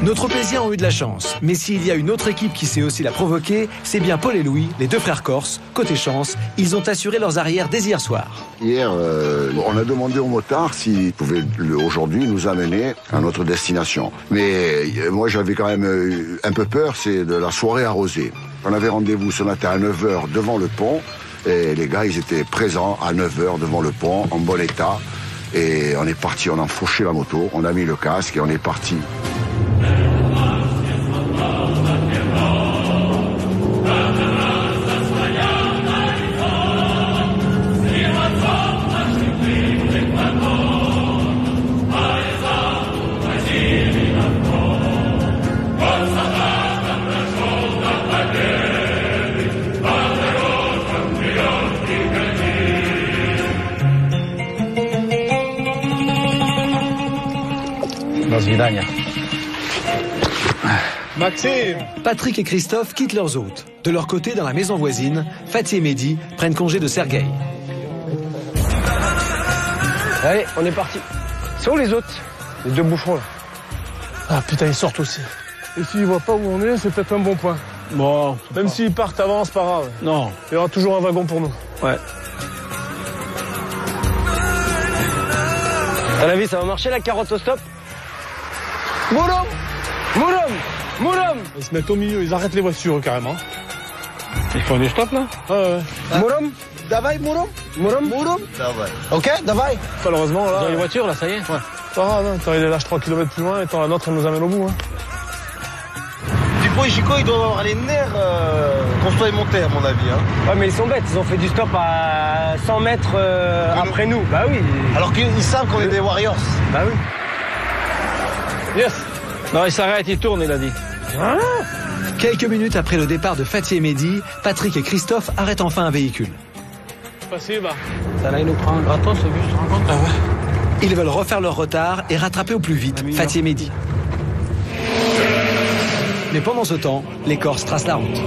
Nos tropéziens ont eu de la chance. Mais s'il y a une autre équipe qui sait aussi la provoquer, c'est bien Paul et Louis, les deux frères corses. Côté chance, ils ont assuré leurs arrières dès hier soir. Hier, on a demandé au motard s'il pouvait aujourd'hui nous amener à notre destination. Mais moi, j'avais quand même un peu peur, c'est de la soirée arrosée. On avait rendez-vous ce matin à 9h devant le pont. Et les gars, ils étaient présents à 9h devant le pont, en bon état. Et on est parti, on a enfourché la moto, on a mis le casque et on est parti. Maxime! Patrick et Christophe quittent leurs hôtes. De leur côté, dans la maison voisine, Fatih et Mehdi prennent congé de Sergueï. Allez, on est parti. C'est où les autres? Les deux bouffons là. Ah putain, ils sortent aussi. Et s'ils voient pas où on est, c'est peut-être un bon point. Bon, même s'ils partent avant, c'est pas grave. Non. Il y aura toujours un wagon pour nous. Ouais. À la vie, ça va marcher la carotte au stop? Mourom! Mourom! Mourom! Ils se mettent au milieu, ils arrêtent les voitures carrément. Ils font des stops là? Ouais. Mourom? Davai, Mourom? Mourom? Mourom? Davai. Ok, Davai. Malheureusement là. Dans les voitures là, ça y est? Ouais. Pas grave, hein. Attends, il les lâche 3 km plus loin et tant la nôtre, elle nous amène au bout. Hein. Dupont et Chico, ils doivent avoir les nerfs qu'on soit montés à mon avis. Hein. Ouais, mais ils sont bêtes, ils ont fait du stop à 100 mètres après nous. Bah oui. Alors qu'ils savent qu'on est des Warriors. Bah oui. Yes. Non, il s'arrête, il tourne, il a dit. Ah. Quelques minutes après le départ de Fatih et Mehdi, Patrick et Christophe arrêtent enfin un véhicule. Passez, bah. Ça là, il nous prend un gratos, ce bus, tu te rends compte? Ah ouais. Ils veulent refaire leur retard et rattraper au plus vite Fatih et Mehdi. Mais pendant ce temps, les Corses tracent la route.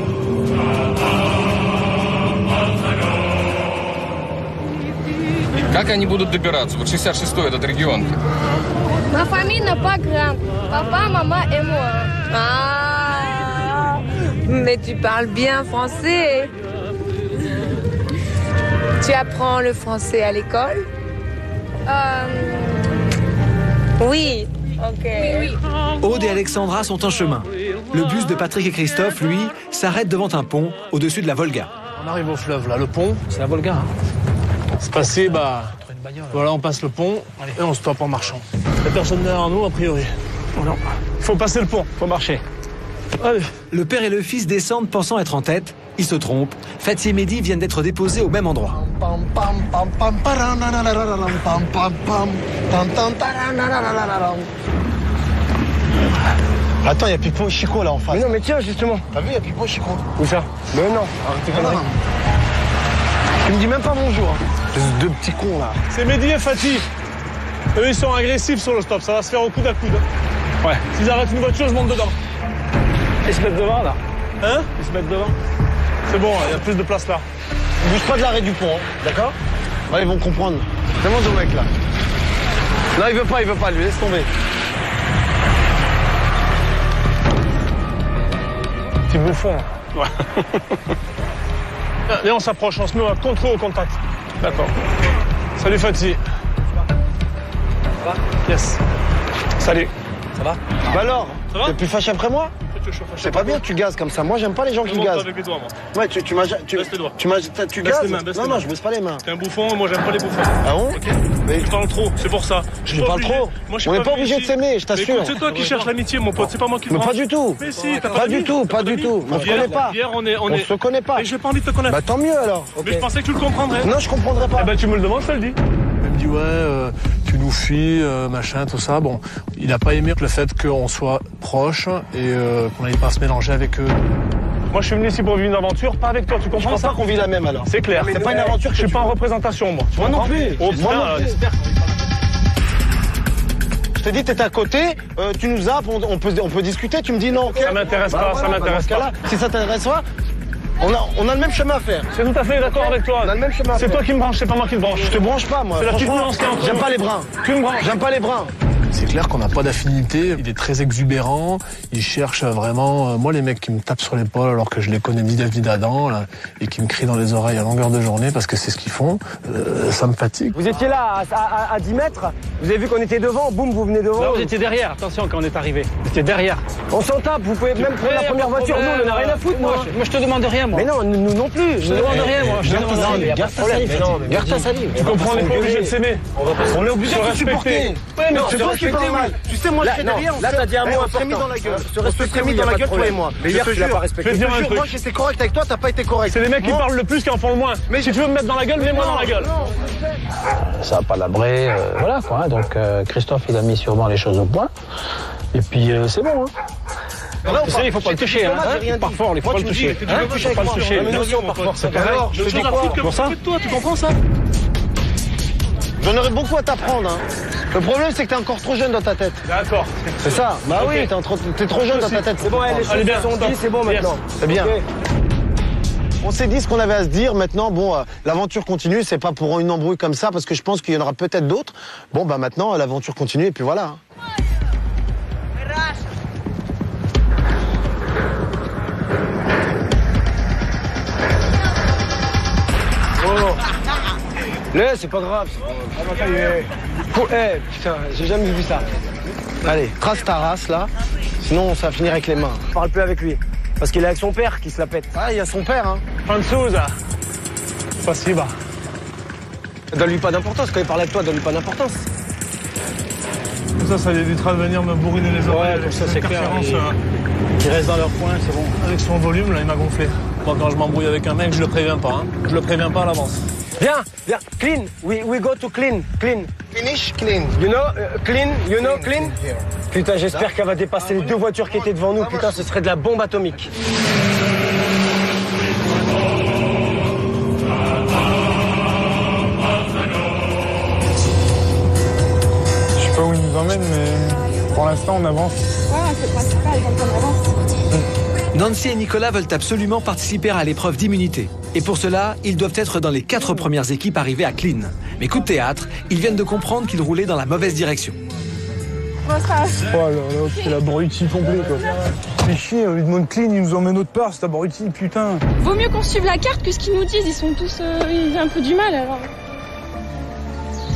Как они будут добираться? Вот 66-й этот регион. Ma famille n'a pas grande. Papa, maman et moi. Ah, mais tu parles bien français. Tu apprends le français à l'école? Oui. Ok. Oui. Aude et Alexandra sont en chemin. Le bus de Patrick et Christophe, lui, s'arrête devant un pont au-dessus de la Volga. On arrive au fleuve, là. Le pont, c'est la Volga. Hein. C'est passé, bah... Voilà, on passe le pont et on stoppe en marchant. Il n'y a personne derrière nous, a priori. Non. Il faut passer le pont, il faut marcher. Allez. Le père et le fils descendent pensant être en tête. Ils se trompent. Fatih et Mehdi viennent d'être déposés au même endroit. Attends, il y a Pipo et Chico là en face. Mais non, mais tiens, justement. T'as vu, il y a Pipo et Chico. Où ça? Mais non, arrêtez comme ça. Tu me dis même pas bonjour. Hein. Deux petits cons là. C'est Mehdi et Fatih. Eux, ils sont agressifs sur le stop, ça va se faire au coude à coude. Ouais. S'ils arrêtent une voiture, je monte dedans. Ils se mettent devant là. Hein? Ils se mettent devant. C'est bon, il y a plus de place là. Bouge pas de l'arrêt du pont, hein. D'accord? Ouais, ils vont comprendre. Demande au mec là. Non, il veut pas, lui, laisse tomber. Petit bouffon. Ouais. Et on s'approche, on se met à contre au contact. D'accord. Salut Fatih. Ça va? Yes. Salut. Ça va? Bah alors, ça va? t'es plus fâché après moi? C'est pas bien que tu gazes comme ça. Moi, j'aime pas les gens qui gazent. Avec les doigts, moi. Ouais, tu m'as. Baisse les doigts. Tu Baisse gazes? les mains, baisse Non, les non, mains. je baisse pas les mains. T'es un bouffon, moi j'aime pas les bouffons. Ah bon? Ok. Mais tu parles trop, c'est pour ça. Je parle trop. Moi, je On n'est pas obligé de s'aimer, je t'assure. C'est toi qui cherches l'amitié, mon pote. C'est pas moi qui te Mais branche. pas du tout. Mais si, t'as Pas du tout, pas du tout. On se connaît pas. Hier, on On se connaît pas. Mais j'ai pas envie de te connaître. Bah tant mieux alors. Mais je pensais que tu le comprendrais. Non, je comprendrais pas. Eh ben tu me le demandes, je te le dis. Il me dit ouais, tu nous fuis, machin, tout ça. Bon, il a pas aimé le fait qu'on soit proches et qu'on n'allait pas se mélanger avec eux. Moi, je suis venu ici pour vivre une aventure, pas avec toi, tu comprends Je pense ça? pas qu'on vit la même alors. C'est clair. C'est pas une aventure. Je suis pas en représentation, moi. Moi non plus. Oh, Moi non plus. j'espère. Je t'ai dit, t'étais à côté, tu nous zappes, on peut discuter, tu me dis non. Ça m'intéresse pas, ça m'intéresse pas. Si ça t'intéresse pas, on a le même chemin à faire. C'est tout à fait d'accord avec toi. On a le même chemin à faire. C'est toi qui me branche, c'est pas moi qui te branche. Je te branche pas, moi. C'est la petite Franchement, nuance qui est entre j'aime nous. pas les brins. Tu me branches. J'aime pas les brins. C'est clair qu'on n'a pas d'affinité. Il est très exubérant. Il cherche vraiment... moi, les mecs qui me tapent sur l'épaule alors que je les connais ni d'Ève ni d'Adam là, et qui me crient dans les oreilles à longueur de journée parce que c'est ce qu'ils font, ça me fatigue. Vous étiez là à 10 mètres, vous avez vu qu'on était devant, boum, vous venez devant. Là, vous étiez derrière, attention quand on est arrivé. Vous étiez derrière. On s'en tape, vous pouvez même prendre la première voiture, nous on en a rien à foutre, moi. Moi, je te demande rien, moi. Mais non, nous non plus. Je te demande rien, moi. Garde ta salive. Garde ta salive. Tu comprends, on n'est pas obligé de s'aimer. On est obligé de se supporter. Ouais, mais c'est toi qui parles mal. Tu sais, moi, je suis derrière. Là, t'as dit un mot on s'est mis important. dans la gueule. Je te respecte, On s'est mis dans la gueule, toi et moi. Mais hier, tu l'as pas Je respecté. vais te dire un truc. Moi, j'étais correct avec toi, t'as pas été correct. C'est les mecs qui parlent le plus qui en font le moins. Mais si tu veux me mettre dans la gueule, mets-moi dans la gueule. Ça va pas labrer, voilà quoi. Donc Christophe, il a mis sûrement les choses au point. Et puis c'est bon. Tu sais, il faut pas le toucher, hein. Par fort, il faut pas le toucher. Il faut pas le toucher. Par force, c'est pareil. Alors, je te dis quoi pour ça? Toi, tu comprends ça? J'en aurais beaucoup à t'apprendre. Hein. Le problème, c'est que t'es encore trop jeune dans ta tête. D'accord. C'est ça. Bah oui, t'es trop jeune dans ta tête. C'est bon, les choses sont dites, c'est bon maintenant. C'est bien. On s'est dit ce qu'on avait à se dire. Maintenant, bon, l'aventure continue. C'est pas pour une embrouille comme ça, parce que je pense qu'il y en aura peut-être d'autres. Bon, bah maintenant, l'aventure continue et puis voilà. C'est pas grave. Putain, j'ai jamais vu ça. Allez, trace ta race là. Sinon, ça va finir avec les mains. Parle plus avec lui. Parce qu'il est avec son père qui se la pète. Ah, il y a son père, hein. Franzouza. Spasiba. Donne-lui pas d'importance. Quand il parle avec toi, donne-lui pas d'importance. Ça évitera de venir me bourriner les oreilles. Ouais, ça c'est clair. Interférence, Ils restent dans leur coin, c'est bon. avec son volume, là, il m'a gonflé. Moi, quand je m'embrouille avec un mec, je le préviens pas. Hein. Je le préviens pas à l'avance. Viens, clean. We go to clean. Finish, clean. You know, clean. You know, clean. Putain, j'espère qu'elle va dépasser les deux voitures qui étaient devant nous. Putain, ce serait de la bombe atomique. Je sais pas où il nous emmène, mais pour l'instant, on avance. Ouais, c'est principal quand on avance. Nancy et Nicolas veulent absolument participer à l'épreuve d'immunité. Et pour cela, ils doivent être dans les 4 premières équipes arrivées à Clean. Mais coup de théâtre, ils viennent de comprendre qu'ils roulaient dans la mauvaise direction. Oh là là, c'est l'abruti complet quoi. Mais chier, on lui demande Clean, il nous emmène autre part, cet abruti, putain. Vaut mieux qu'on suive la carte que ce qu'ils nous disent. Ils sont tous... ils ont un peu du mal alors.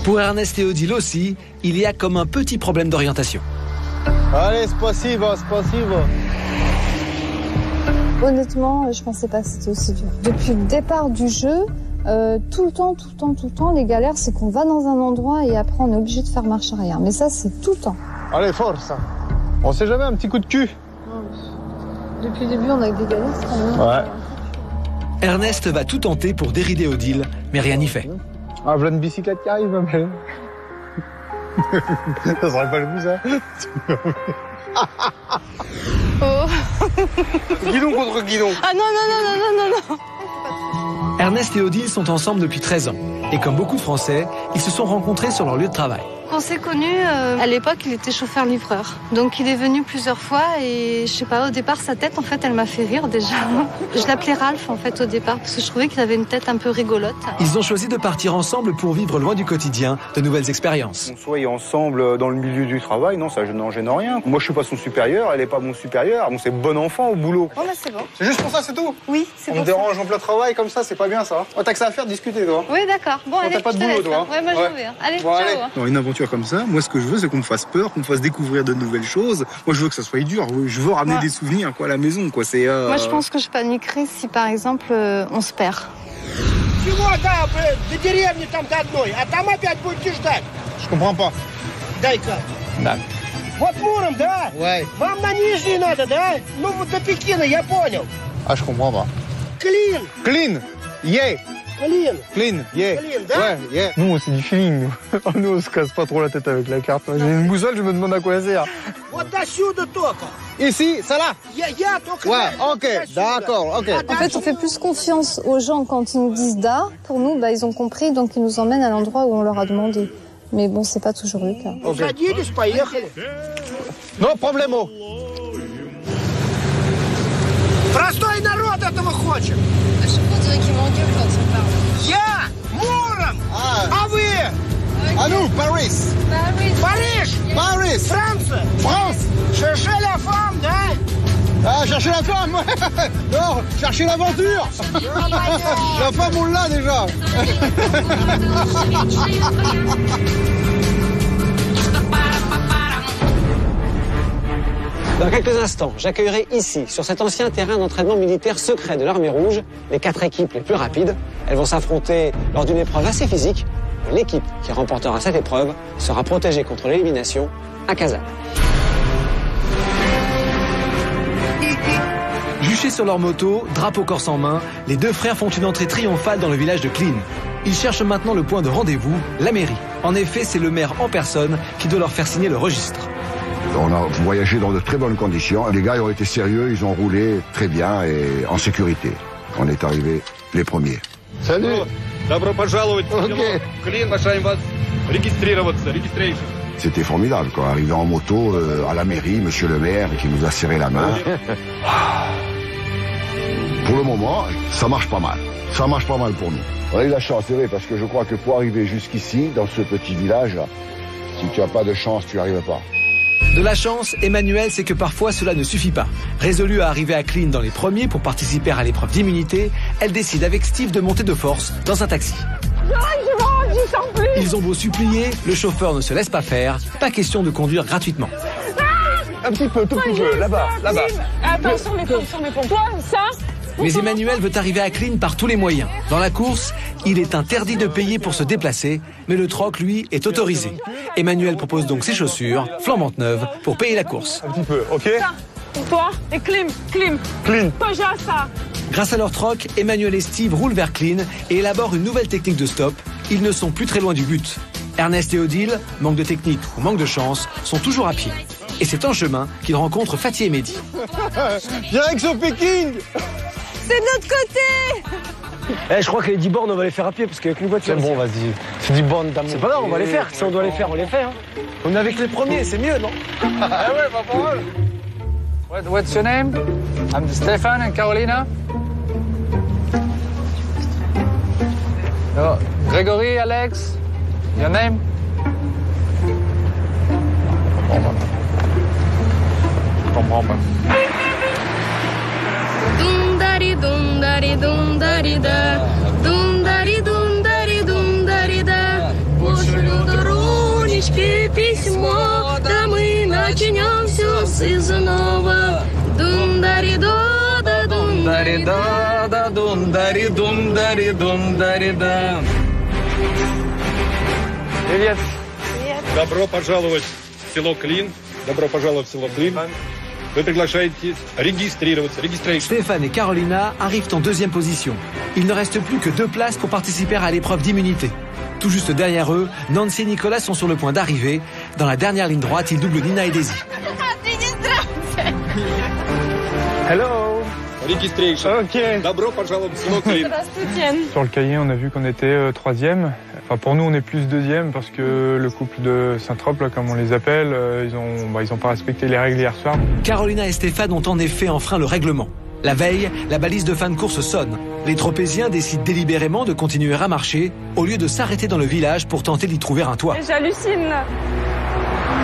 Pour Ernest et Odile aussi, il y a comme un petit problème d'orientation. Allez, spasiba. Honnêtement, je pensais pas que c'était aussi dur. Depuis le départ du jeu, tout le temps, les galères, c'est qu'on va dans un endroit et après on est obligé de faire marche arrière. Mais ça, c'est tout le temps. Allez, force. On sait jamais, un petit coup de cul. Depuis le début, on a que des galères, c'est quand même... Ouais. Ernest va tout tenter pour dérider Odile, mais rien n'y fait. Ah, voilà une bicyclette qui arrive, mais... Ça serait pas le coup, ça. Guidon contre guidon. Ah non. Ernest et Odile sont ensemble depuis 13 ans. Et comme beaucoup de Français, ils se sont rencontrés sur leur lieu de travail. Quand on s'est connus, à l'époque, il était chauffeur-livreur. Donc il est venu plusieurs fois et je sais pas, au départ, sa tête, en fait, elle m'a fait rire déjà. Je l'appelais Ralph, en fait, au départ, parce que je trouvais qu'il avait une tête un peu rigolote. Ils ont choisi de partir ensemble pour vivre loin du quotidien de nouvelles expériences. On soit ensemble dans le milieu du travail, non, ça n'en gêne rien. Moi, je suis pas son supérieur, elle est pas mon supérieur. Bon, c'est bon enfant au boulot. Bon, bah c'est bon. C'est juste pour ça, c'est tout? Oui, c'est bon. On me dérange en plein travail comme ça, c'est pas bien ça. Oh, t'as que ça à faire, discuter, toi. Oui, d'accord. Bon, allez, t'as pas de boulot, toi. Ouais, moi, je vais. Allez, bon, ciao. Allez. Dans une aventure comme ça, moi, ce que je veux, c'est qu'on me fasse peur, qu'on me fasse découvrir de nouvelles choses. Moi, je veux que ça soit dur. Je veux ramener des souvenirs, quoi, à la maison, quoi. C'est. Moi, je pense que je paniquerais si, par exemple, on se perd. Je comprends pas. Вот Муром, да? Ouais. Вам на Нижний надо, да? Ну, вот до Пекина, я понял. Ah, je comprends pas. Клин. Clean. Yeah. Клин. Clean. Yeah. Clean, да? Ouais, yeah. Nous, c'est du feeling, nous. Nous, on se casse pas trop la tête avec la carte. J'ai une boussole, je me demande à quoi elle sert. Вот до сюда только. Ici, ça là? Я только. Ouais, ok, d'accord, ok. En fait, on fait plus confiance aux gens quand ils nous disent da. Pour nous, bah, ils ont compris, donc ils nous emmènent à l'endroit où on leur a demandé. Mais bon, c'est pas toujours le cas. Садились, поехали. No problemo. Простой народ этого хочет. Я Муром. А вы? À nous, Paris. Париж. Paris. Франция. France. Cherchez la femme, да? Ah, chercher la femme. Non, chercher l'aventure. La femme, on l'a déjà. Dans quelques instants, j'accueillerai ici, sur cet ancien terrain d'entraînement militaire secret de l'Armée rouge, les 4 équipes les plus rapides. Elles vont s'affronter lors d'une épreuve assez physique. L'équipe qui remportera cette épreuve sera protégée contre l'élimination à Kazan. Juchés sur leur moto, drapeau corse en main, les deux frères font une entrée triomphale dans le village de Clean. Ils cherchent maintenant le point de rendez-vous, la mairie. En effet, c'est le maire en personne qui doit leur faire signer le registre. On a voyagé dans de très bonnes conditions. Les gars ils ont été sérieux, ils ont roulé très bien et en sécurité. On est arrivés les premiers. Salut. Добро пожаловать в село Клин, решаем вас регистрироваться, registration. C'était formidable, quoi. Arrivé en moto à la mairie, monsieur le maire qui nous a serré la main. Pour le moment, ça marche pas mal. Ça marche pas mal pour nous. On a eu la chance, c'est vrai, parce que je crois que pour arriver jusqu'ici, dans ce petit village, si tu n'as pas de chance, tu n'y arrives pas. De la chance, Emmanuel sait que parfois cela ne suffit pas. Résolue à arriver à Clean dans les premiers pour participer à l'épreuve d'immunité, elle décide avec Steve de monter de force dans un taxi. Ils ont beau supplier, le chauffeur ne se laisse pas faire, pas question de conduire gratuitement. Un petit peu, tout petit peu, là-bas, là-bas. Attention les pompes. Toi, ça. Mais Emmanuel veut arriver à Clean par tous les moyens. Dans la course, il est interdit de payer pour se déplacer, mais le troc, lui, est autorisé. Emmanuel propose donc ses chaussures, flambantes neuves, pour payer la course. Un petit peu, ok? Ça, pour toi, et Clean. Toi, j'ai ça. Grâce à leur troc, Emmanuel et Steve roulent vers Clean et élaborent une nouvelle technique de stop. Ils ne sont plus très loin du but. Ernest et Odile, manque de technique ou manque de chance, sont toujours à pied. Et c'est en chemin qu'ils rencontrent Fatih et Mehdi. Direction Pékin. C'est de l'autre côté. Je crois que les 10 bornes, on va les faire à pied, parce qu'avec une voiture... C'est bon, vas-y. C'est 10 bornes d'amour. C'est pas grave, on va les faire. Si on doit les faire, on les fait. Hein. On est avec les premiers, c'est mieux, non? Ah ouais, pas pour eux. What's your name? I'm Stefan and Carolina. Oh, Gregory, Alex. Your name? Je comprends pas. Dum-dari, dum-dari, dum-dari-da. Dum-dari, dum-dari, dum-dari-да. Пошлю дорунечки письмо, да мы начнем все сызново. Дум-дари-да, Дум-дари-да, дум-дари, дум-дари, дум-дари-да. Привет. Добро пожаловать в село Клин. Добро пожаловать в село Клин. Вы приглашаете регистрироваться. Stéphane et Carolina arrivent en deuxième position. Il ne reste plus que 2 places pour participer à l'épreuve d'immunité. Tout juste derrière eux, Nancy et Nicolas sont sur le point d'arriver. Dans la dernière ligne droite, ils doublent Nina et Daisy. Hello. Registration. Ok. Добро пожаловать в село Клин. Sur le cahier, on a vu qu'on était 3e. Enfin, pour nous, on est plus deuxième parce que le couple de Saint-Trope, là, comme on les appelle, ils ont pas respecté les règles hier soir. Carolina et Stéphane ont en effet enfreint le règlement. La veille, la balise de fin de course sonne. Les tropéziens décident délibérément de continuer à marcher au lieu de s'arrêter dans le village pour tenter d'y trouver un toit. J'hallucine là.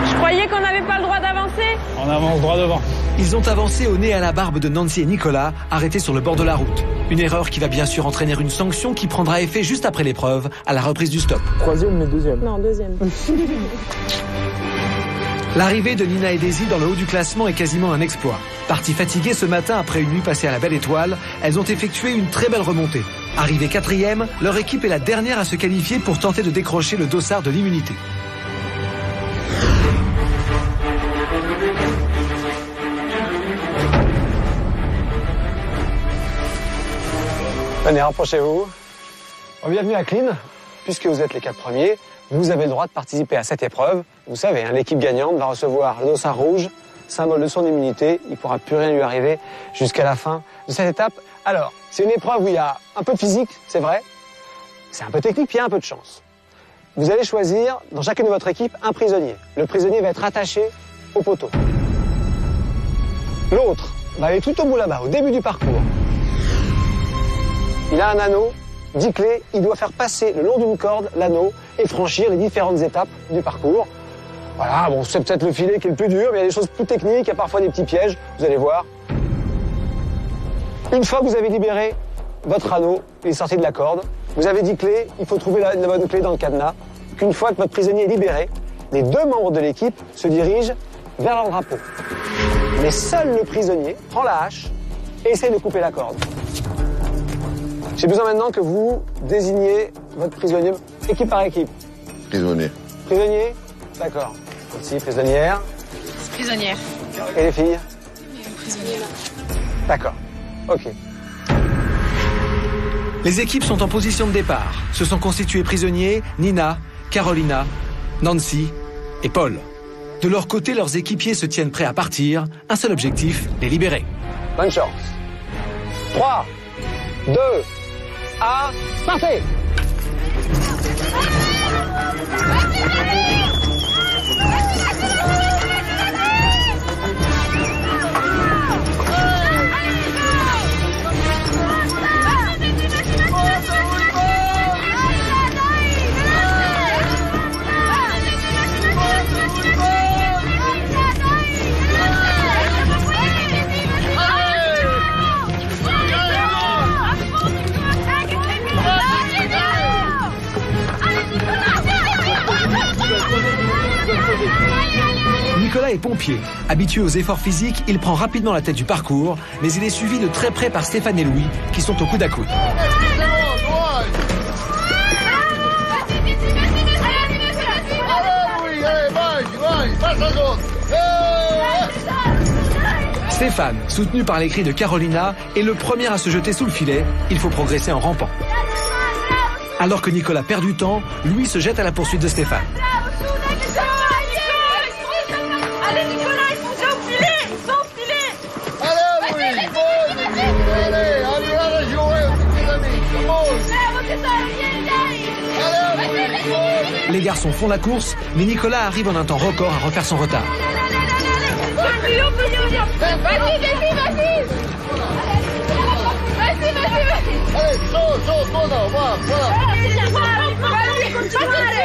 Je croyais qu'on n'avait pas le droit d'avancer. On avance droit devant. Ils ont avancé au nez à la barbe de Nancy et Nicolas, arrêtés sur le bord de la route. Une erreur qui va bien sûr entraîner une sanction qui prendra effet juste après l'épreuve, à la reprise du stop. Troisième mais deuxième. Non, deuxième. L'arrivée de Nina et Daisy dans le haut du classement est quasiment un exploit. Parties fatiguées ce matin après une nuit passée à la Belle Étoile, elles ont effectué une très belle remontée. Arrivée quatrième, leur équipe est la dernière à se qualifier pour tenter de décrocher le dossard de l'immunité. Venez, rapprochez-vous. Bienvenue à Clean. Puisque vous êtes les 4 premiers, vous avez le droit de participer à cette épreuve. Vous savez, l'équipe gagnante va recevoir le dossard rouge, symbole de son immunité. Il ne pourra plus rien lui arriver jusqu'à la fin de cette étape. Alors, c'est une épreuve où il y a un peu de physique, c'est vrai. C'est un peu technique, puis il y a un peu de chance. Vous allez choisir, dans chacune de votre équipe, un prisonnier. Le prisonnier va être attaché au poteau. L'autre va aller tout au bout là-bas, au début du parcours. Il a un anneau, 10 clés, il doit faire passer le long d'une corde l'anneau et franchir les différentes étapes du parcours. Voilà, bon, c'est peut-être le filet qui est le plus dur, mais il y a des choses plus techniques, il y a parfois des petits pièges, vous allez voir. Une fois que vous avez libéré votre anneau, il est sorti de la corde, vous avez 10 clés, il faut trouver la bonne clé dans le cadenas. Qu'une fois que votre prisonnier est libéré, les 2 membres de l'équipe se dirigent vers leur drapeau. Mais seul le prisonnier prend la hache et essaie de couper la corde. J'ai besoin maintenant que vous désigniez votre prisonnier, équipe par équipe. Prisonnier. Prisonnier? D'accord. Aussi, prisonnière. Prisonnière. Et les filles? Prisonnière. D'accord. Ok. Les équipes sont en position de départ. Se sont constitués prisonniers Nina, Carolina, Nancy et Paul. De leur côté, leurs équipiers se tiennent prêts à partir. Un seul objectif, les libérer. Bonne chance. 3, 2, 1, partez! Nicolas est pompier. Habitué aux efforts physiques, il prend rapidement la tête du parcours, mais il est suivi de très près par Stéphane et Louis, qui sont au coude à coude. Stéphane, soutenu par les cris de Carolina, est le premier à se jeter sous le filet. Il faut progresser en rampant. Alors que Nicolas perd du temps, Louis se jette à la poursuite de Stéphane. Allez Nicolas, ils sont déjà au filet! Ils sont au filet! Allez Louis! Allez, on y va la jouer, mes amis! Les garçons font la course, mais Nicolas arrive en un temps record à refaire son retard. Vas-y, vas-y! Allez, saute, voilà.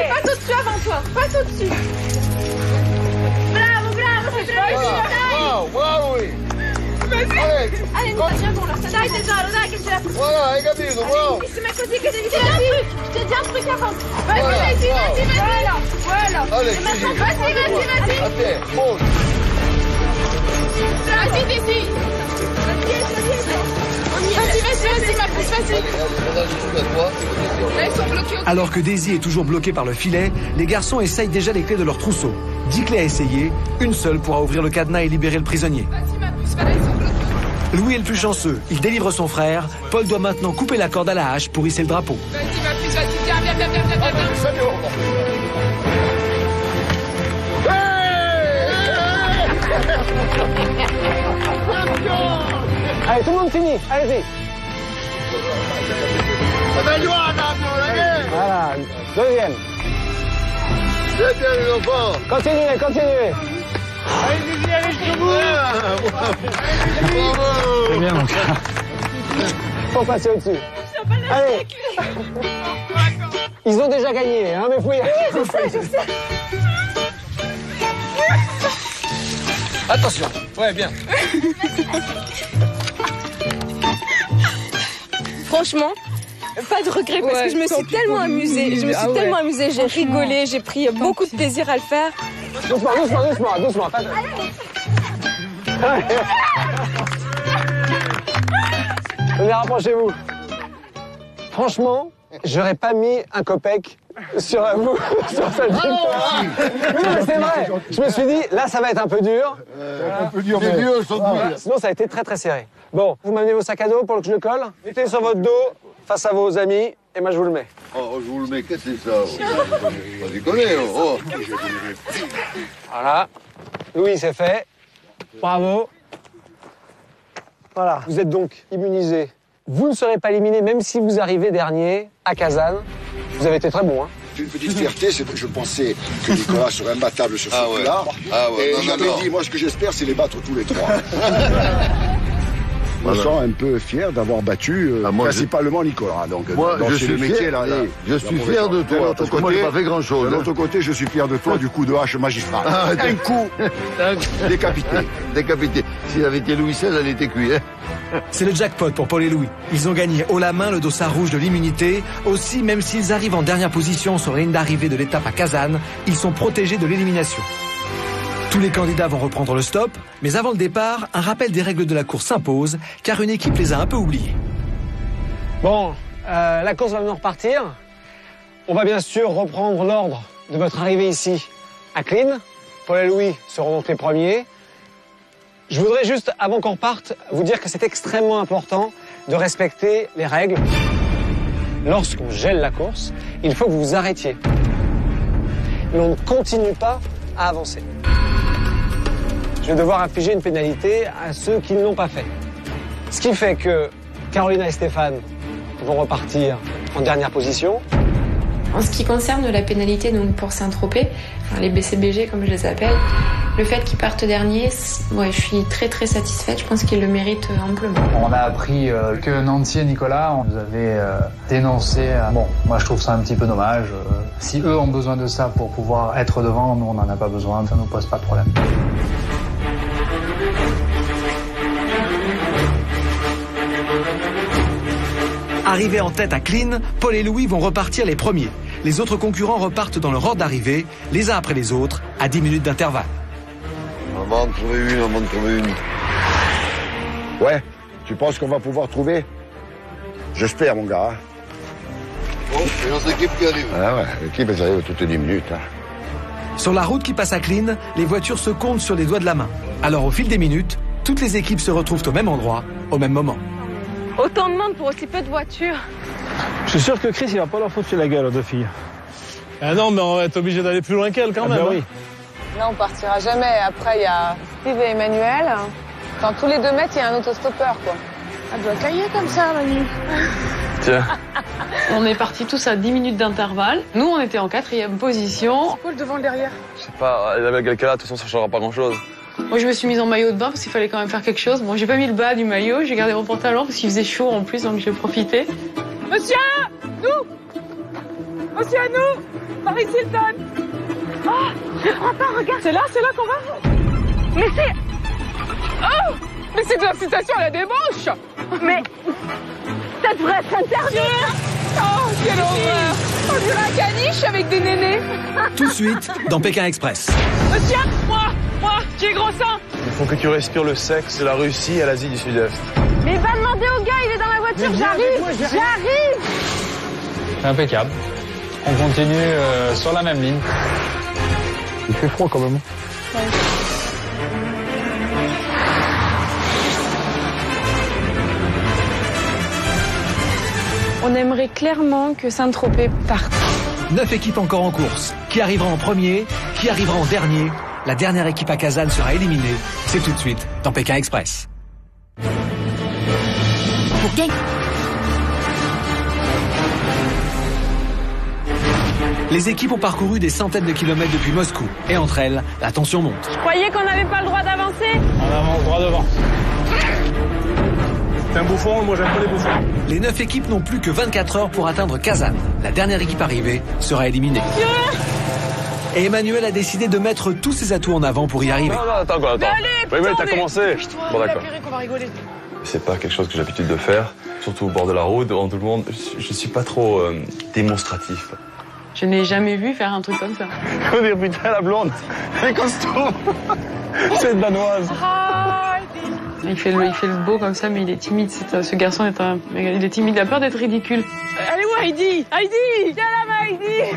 Passe au-dessus avant toi, passe au-dessus. Bravo, c'est très Bravo, oui. Allez, viens bon là, dai tesoro, dai che ce la fai. Voilà, hai capito, bravo. Si mets così che devi dire je t'ai dit un truc avant. Vas-y. Voilà. Allez, vas-y. A te, monte. Vas-y, Daisy. Vas-y, ma pousse, vas-y. Là, ils sont bloqués. Alors que Daisy est toujours bloquée par le filet, les garçons essayent déjà les clés de leur trousseau. 10 clés à essayer, une seule pourra ouvrir le cadenas et libérer le prisonnier. Vas-y, ma pousse, là, ils sont bloqués. Louis est le plus chanceux, il délivre son frère. Paul doit maintenant couper la corde à la hache pour hisser le drapeau. Vas-y, ma pousse, vas-y, viens. Allez, tout le monde finit, allez-y. Voilà, Deuxième. C'est bien les enfants. Continuez, continuez. Allez-y, allez jusqu'au bout. C'est bien, donc. Faut passer au-dessus. Allez. Ils ont déjà gagné, hein, mais faut y aller. Je sais. Attention. Ouais, bien. Franchement, pas de regret parce que je me suis tellement amusée. J'ai rigolé, j'ai pris beaucoup de plaisir à le faire. Doucement. Venez, rapprochez-vous. Franchement, j'aurais pas mis un copec sur vous, sur cette victoire. Non, mais c'est vrai. Je me suis dit, là, ça va être un peu dur. Un peu dur, mais dur, sinon, ça a été très, très serré. Bon, vous m'amenez vos sacs à dos pour que je le colle. Mettez sur votre dos, face à vos amis, et moi, je vous le mets. Oh, je vous le mets, qu'est-ce que c'est ça? Pas déconner, oh. Voilà. Louis, c'est fait. Bravo. Voilà. Vous êtes donc immunisé. Vous ne serez pas éliminé, même si vous arrivez dernier à Kazan. Vous avez été très bon, hein. Une petite fierté, c'est que je pensais que Nicolas serait imbattable sur ce coup-là. Et j'avais dit, moi, ce que j'espère, c'est les battre tous les trois. Je me sens un peu fier d'avoir battu principalement Nicolas. Donc, moi, je suis fier, je suis fier de toi, parce que moi, j'ai pas fait grand-chose. De l'autre côté, je suis fier de toi du coup de hache magistral. Un coup décapité. Décapité. S'il avait été Louis XVI, elle était cuite. Hein. C'est le jackpot pour Paul et Louis. Ils ont gagné haut la main le dossard rouge de l'immunité. Aussi, même s'ils arrivent en dernière position sur la ligne d'arrivée de l'étape à Kazan, ils sont protégés de l'élimination. Tous les candidats vont reprendre le stop, mais avant le départ, un rappel des règles de la course s'impose, car une équipe les a un peu oubliés. Bon, la course va maintenant repartir. On va bien sûr reprendre l'ordre de votre arrivée ici à Klein. Paul et Louis seront donc les premiers. Je voudrais juste, avant qu'on reparte, vous dire que c'est extrêmement important de respecter les règles. Lorsqu'on gèle la course, il faut que vous vous arrêtiez. L'on ne continue pas à avancer. Je vais devoir infliger une pénalité à ceux qui ne l'ont pas fait. Ce qui fait que Carolina et Stéphane vont repartir en dernière position. En ce qui concerne la pénalité donc pour Saint-Tropez, enfin les BCBG comme je les appelle, le fait qu'ils partent derniers, ouais, je suis très très satisfaite, je pense qu'ils le méritent amplement. On a appris que Nancy et Nicolas, on nous avait dénoncé. Bon, moi je trouve ça un petit peu dommage. Si eux ont besoin de ça pour pouvoir être devant, nous on n'en a pas besoin, ça nous pose pas de problème. Arrivés en tête à Klein, Paul et Louis vont repartir les premiers. Les autres concurrents repartent dans leur ordre d'arrivée, les uns après les autres, à 10 minutes d'intervalle. On va en trouver une. Ouais, tu penses qu'on va pouvoir trouver? J'espère, mon gars. Bon, c'est notre équipe qui arrive. Ah ouais, l'équipe, elle arrive toutes les 10 minutes. Hein. Sur la route qui passe à Klein, les voitures se comptent sur les doigts de la main. Alors au fil des minutes, toutes les équipes se retrouvent au même endroit, au même moment. Autant de monde pour aussi peu de voitures. Je suis sûr que Chris, il va pas leur foutre sur la gueule aux deux filles. Ah non, mais on va être obligé d'aller plus loin qu'elle quand même. Bah oui. Là, on partira jamais. Après, il y a Steve et Emmanuel. Dans tous les 2 mètres, il y a un autostoppeur, quoi. Elle doit cailler comme ça, Manu. Tiens. On est partis tous à 10 minutes d'intervalle. Nous, on était en 4e position. C'est quoi le devant, le derrière? Je sais pas, avec quelqu'un là, de toute façon, ça changera pas grand-chose. Moi, je me suis mise en maillot de bain parce qu'il fallait quand même faire quelque chose. Bon, j'ai pas mis le bas du maillot, j'ai gardé mon pantalon parce qu'il faisait chaud en plus, donc j'ai profité. Monsieur, nous! Monsieur, nous! Paris Hilton! Oh, je crois pas, regarde! C'est là qu'on va? Mais c'est... Oh! Mais c'est de l'incitation à la débauche! Mais... Ça devrait être interdit! Oh, quelle horreur! On dirait un caniche avec des nénés! Tout de suite, dans Pékin Express. Monsieur, moi, j'ai gros sang! Il faut que tu respires le sexe de la Russie et l'Asie du Sud-Est. Mais va demander au gars, il est dans la voiture, j'arrive! Impeccable. On continue sur la même ligne. Il fait froid quand même. Ouais. On aimerait clairement que Saint-Tropez parte. 9 équipes encore en course. Qui arrivera en premier? Qui arrivera en dernier? La dernière équipe à Kazan sera éliminée. C'est tout de suite dans Pékin Express. Les équipes ont parcouru des centaines de kilomètres depuis Moscou. Et entre elles, la tension monte. Je croyais qu'on n'avait pas le droit d'avancer. On avance droit devant. C'est un bouffon, moi j'aime pas les bouffons. Les 9 équipes n'ont plus que 24 heures pour atteindre Kazan. La dernière équipe arrivée sera éliminée. Et Emmanuel a décidé de mettre tous ses atouts en avant pour y arriver. Non, attends. Oui, t'as commencé. Bon, d'accord. Qu'on va rigoler. C'est pas quelque chose que j'ai l'habitude de faire, surtout au bord de la route, devant tout le monde. Je suis pas trop démonstratif. Je n'ai jamais vu faire un truc comme ça. On dirait putain la blonde, les costumes. C'est une danoise. Il fait le beau comme ça, mais il est timide. Ce garçon il est timide, il a peur d'être ridicule. Allez où Heidi? Heidi! Viens là, ma Heidi!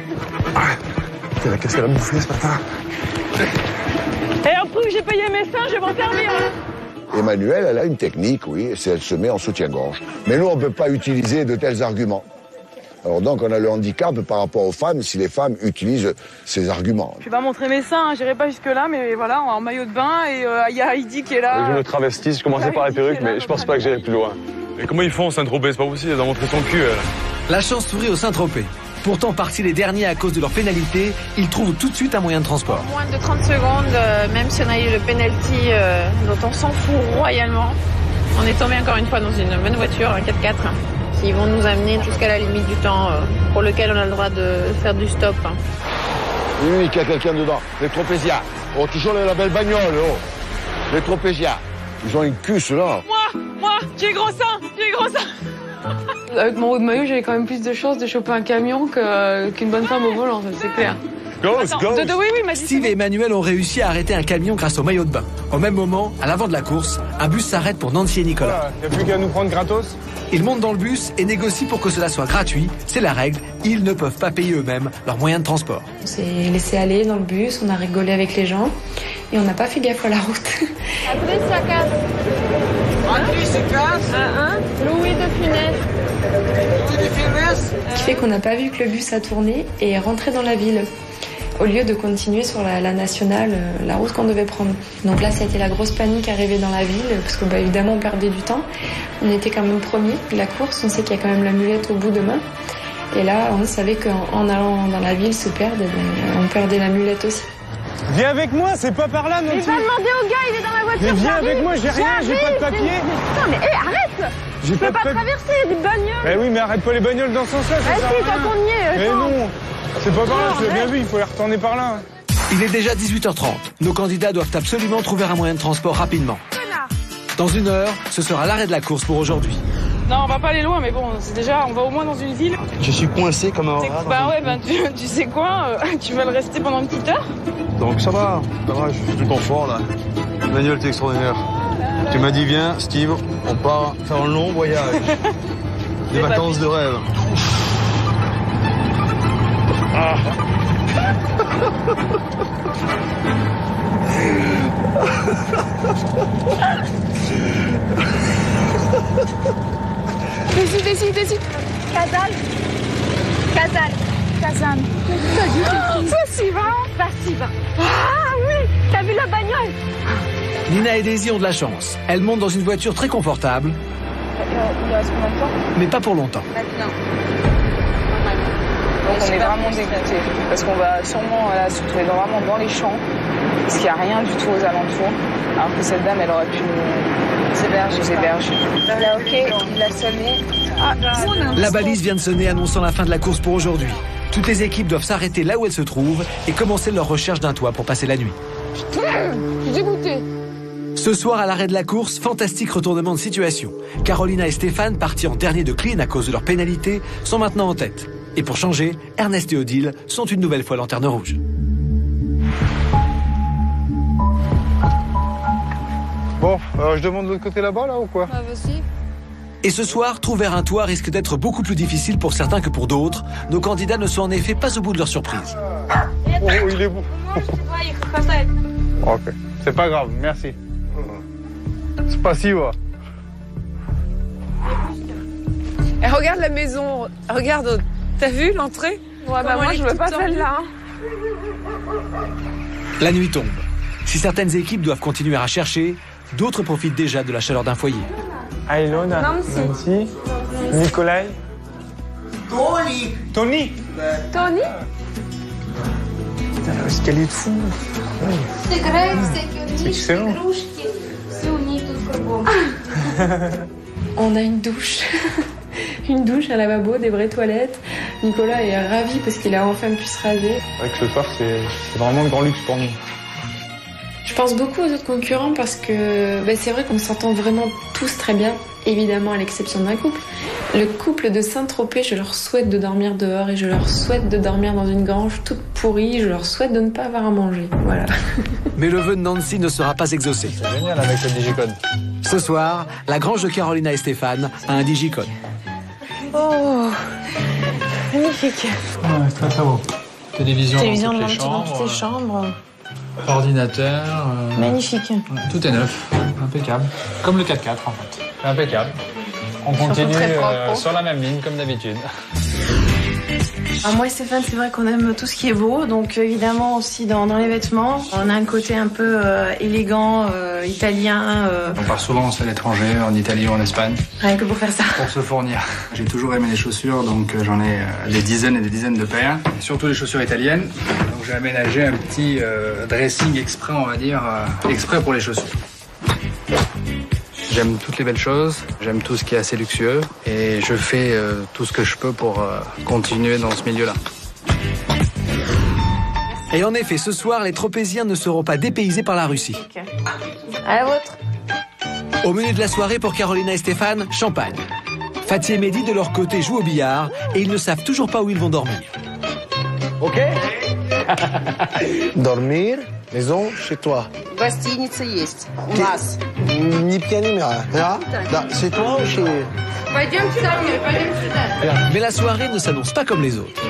Elle a cassé la bouffée ce matin. Et après que j'ai payé mes seins, je vais m'en servir. Emmanuel, elle a une technique, oui, c'est elle se met en soutien-gorge. Mais nous, on ne peut pas utiliser de tels arguments. Alors donc, on a le handicap par rapport aux femmes, si les femmes utilisent ces arguments. Je vais pas montrer mes seins, j'irai pas jusque-là, mais voilà, en maillot de bain, et il y a Heidi qui est là. Je me travestis, je commençais par la perruque, mais je pense pas que j'irai plus loin. Et comment ils font Saint-Tropez? C'est pas possible, elle doit montrer son cul, elle. La chance sourit au Saint-Tropez. Pourtant partis les derniers à cause de leur pénalité, ils trouvent tout de suite un moyen de transport. Moins de 30 secondes, même si on a eu le penalty dont on s'en fout royalement, on est tombé encore une fois dans une bonne voiture, un 4x4. Ils vont nous amener jusqu'à la limite du temps pour lequel on a le droit de faire du stop. Oui, qu'il y a quelqu'un dedans. Les Tropézias. Oh, toujours la belle bagnole, oh. Les Tropézias. Ils ont une cuisse, là. Moi, j'ai gros seins. Avec mon haut de maillot, j'avais quand même plus de chances de choper un camion qu'une bonne femme au volant, c'est clair. Oui, Steve et Emmanuel ont réussi à arrêter un camion grâce au maillot de bain. Au même moment, à l'avant de la course, un bus s'arrête pour Nancy et Nicolas. Il n'y a plus qu'à nous prendre gratos. Ils montent dans le bus et négocient pour que cela soit gratuit. C'est la règle, ils ne peuvent pas payer eux-mêmes leurs moyens de transport. On s'est laissé aller dans le bus, on a rigolé avec les gens et on n'a pas fait gaffe à la route. Après, ça casse. Après, ça casse. Louis de Funès. Ce qui fait qu'on n'a pas vu que le bus a tourné et est rentré dans la ville, au lieu de continuer sur la nationale, la route qu'on devait prendre. Donc là, ça a été la grosse panique arrivée dans la ville, parce que évidemment, on perdait du temps. On était quand même premiers de la course, on sait qu'il y a quand même la mulette au bout de main. Et là, on savait qu'en allant dans la ville se perdre, on perdait la mulette aussi. Viens avec moi, c'est pas par là non plus. Mais va demander au gars, il est dans la voiture. Mais viens avec moi, j'ai rien, j'ai pas de papier. Putain, mais arrête. Je peux pas traverser, il y a des bagnoles. Mais oui, mais arrête pas les bagnoles dans ce sens-là. Ah si, quand on y est. Mais non, c'est pas par là, tu l'as bien vu, il faut y retourner par là. Il est déjà 18h30. Nos candidats doivent absolument trouver un moyen de transport rapidement. Dans 1 heure, ce sera l'arrêt de la course pour aujourd'hui. Non, on va pas aller loin, mais bon, c'est déjà, on va au moins dans une ville. Je suis coincé comme un rat. Bah ouais, tu sais quoi, tu vas le rester pendant une petite heure. Donc ça va, je suis du confort là. Emmanuel, t'es extraordinaire. Tu m'as dit, viens, Steve, on part faire un long voyage. Des vacances de rêve. Ah. Décide. Kazan. Facile. Ah oui, t'as vu la bagnole? Nina et Daisy ont de la chance. Elles montent dans une voiture très confortable. Il reste combien de temps? Mais pas pour longtemps. Maintenant. Donc on est vraiment dégoûtés parce qu'on va sûrement se retrouver vraiment dans les champs parce qu'il n'y a rien du tout aux alentours. Alors que cette dame, elle aurait pu nous héberger. Là, ok, il a sonné. La balise vient de sonner annonçant la fin de la course pour aujourd'hui. Toutes les équipes doivent s'arrêter là où elles se trouvent et commencer leur recherche d'un toit pour passer la nuit. Putain, je suis dégoûtée. Ce soir, à l'arrêt de la course, fantastique retournement de situation. Carolina et Stéphane, partis en dernier de clean à cause de leur pénalité, sont maintenant en tête. Et pour changer, Ernest et Odile sont une nouvelle fois lanterne rouge. Bon, alors je demande de l'autre côté là-bas, là, ou quoi? Ah, vas-y. Et ce soir, trouver un toit risque d'être beaucoup plus difficile pour certains que pour d'autres. Nos candidats ne sont en effet pas au bout de leur surprise. Oh, il est beau. Ok, c'est pas grave, merci. Spasibo. Et regarde la maison, regarde, t'as vu l'entrée? Ouais, bah moi je veux pas celle-là. La nuit tombe. Si certaines équipes doivent continuer à chercher, d'autres profitent déjà de la chaleur d'un foyer. Ailona, Nancy, Nikolai, Tony. Putain, l'escalier de fou. C'est grec, c'est excellent. On a une douche. Une douche, un lavabo, des vraies toilettes. Nicolas est ravi parce qu'il a enfin pu se raser. C'est vrai que ce soir, c'est vraiment le grand luxe pour nous. Je pense beaucoup aux autres concurrents parce que c'est vrai qu'on s'entend vraiment tous très bien, évidemment à l'exception d'un couple. Le couple de Saint-Tropez, je leur souhaite de dormir dehors et je leur souhaite de dormir dans une grange toute pourrie. Je leur souhaite de ne pas avoir à manger. Voilà. Mais le vœu de Nancy ne sera pas exaucé. C'est génial avec le digicode. Ce soir, la grange de Carolina et Stéphane a un digicode. Oh, magnifique. Ouais, très très beau. Télévision dans toutes les chambres. Ordinateur. Magnifique. Tout est neuf, impeccable. Comme le 4x4 en fait. Impeccable. On continue sur la même ligne comme d'habitude. Alors moi et Stéphane, c'est vrai qu'on aime tout ce qui est beau, donc évidemment aussi dans les vêtements. On a un côté un peu élégant, italien. On part souvent à l'étranger, en Italie ou en Espagne. Rien que pour faire ça. Pour se fournir. J'ai toujours aimé les chaussures, donc j'en ai des dizaines et des dizaines de paires. Surtout les chaussures italiennes. Donc j'ai aménagé un petit dressing exprès, on va dire, exprès pour les chaussures. J'aime toutes les belles choses, j'aime tout ce qui est assez luxueux et je fais tout ce que je peux pour continuer dans ce milieu-là. Et en effet, ce soir, les Tropéziens ne seront pas dépaysés par la Russie. Okay. À la vôtre. Au menu de la soirée pour Carolina et Stéphane, champagne. Fatih et Mehdi, de leur côté, jouent au billard et ils ne savent toujours pas où ils vont dormir. Ok. Dormir, maison, chez toi. Гостиница есть. У нас. Ni pied ni mère. Là, c'est toi ou chez... Пойдемте домой, пойдем сюда. Mais la soirée ne s'annonce pas comme les autres.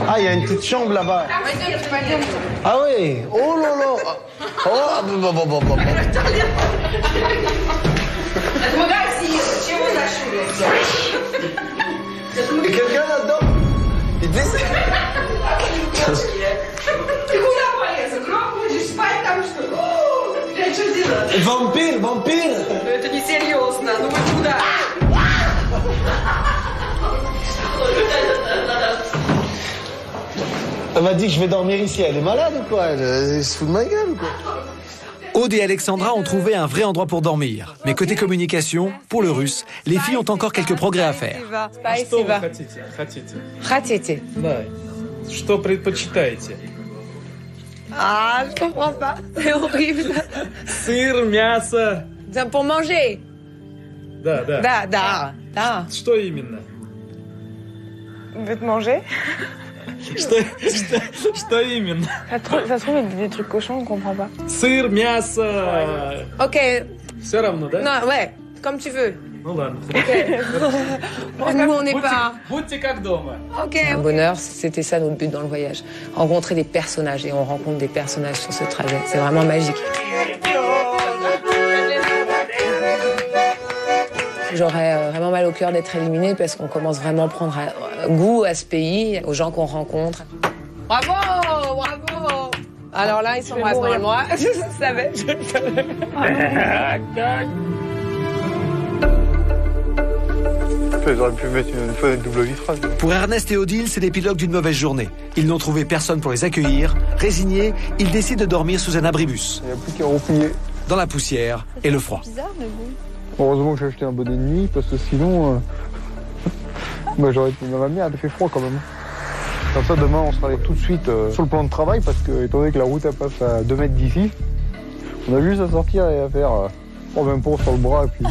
Ah, il y a une petite chambre là-bas. Ah oui. Oh là là. Oh, bon. Et quelqu'un là-dedans? Il dit... Ты куда полез? Гроб будешь спать там, что ли? Блядь, что делать? Vampire. Это несерьезно. Ну вы куда? Elle m'a dit que je vais dormir ici. Elle est malade ou quoi? Elle se fout de ma gueule ou quoi? Aude et Alexandra ont trouvé un vrai endroit pour dormir. Mais côté communication, pour le russe, les filles ont encore quelques progrès à faire. Спасибо. Хотите. Да. Что предпочитаете? Ah, je comprends pas. C'est horrible. Сыр, мясо. Pour manger. Да. Да. Что именно? On veut te manger. Что именно? Ça se trouve, il y a des trucs cochons, on comprend pas. Сыр, мясо. Ok. Все равно, да? Non, ouais, comme tu veux. Ну ладно. Nous, on n'est pas... Будьте как дома. Ok. Un bonheur, c'était ça notre but dans le voyage. Rencontrer des personnages, et on rencontre des personnages sur ce trajet. C'est vraiment magique. J'aurais vraiment mal au cœur d'être éliminée parce qu'on commence vraiment à prendre goût à ce pays, aux gens qu'on rencontre. Bravo. Alors là, ils s'embrassent dans le moi. Je le savais. J'aurais pu mettre une fenêtre double vitrage. Pour Ernest et Odile, c'est l'épilogue d'une mauvaise journée. Ils n'ont trouvé personne pour les accueillir. Résignés, ils décident de dormir sous un abribus. Il n'y a plus qu'à replier. Dans la poussière et le froid. Bizarre, mais bon. Heureusement que j'ai acheté un bonnet de nuit parce que sinon, j'aurais été dans la merde. Il fait froid quand même. Comme ça, demain, on sera allé tout de suite sur le plan de travail parce que, étant donné que la route elle passe à 2 mètres d'ici, on a juste à sortir et à faire 20 pots sur le bras et puis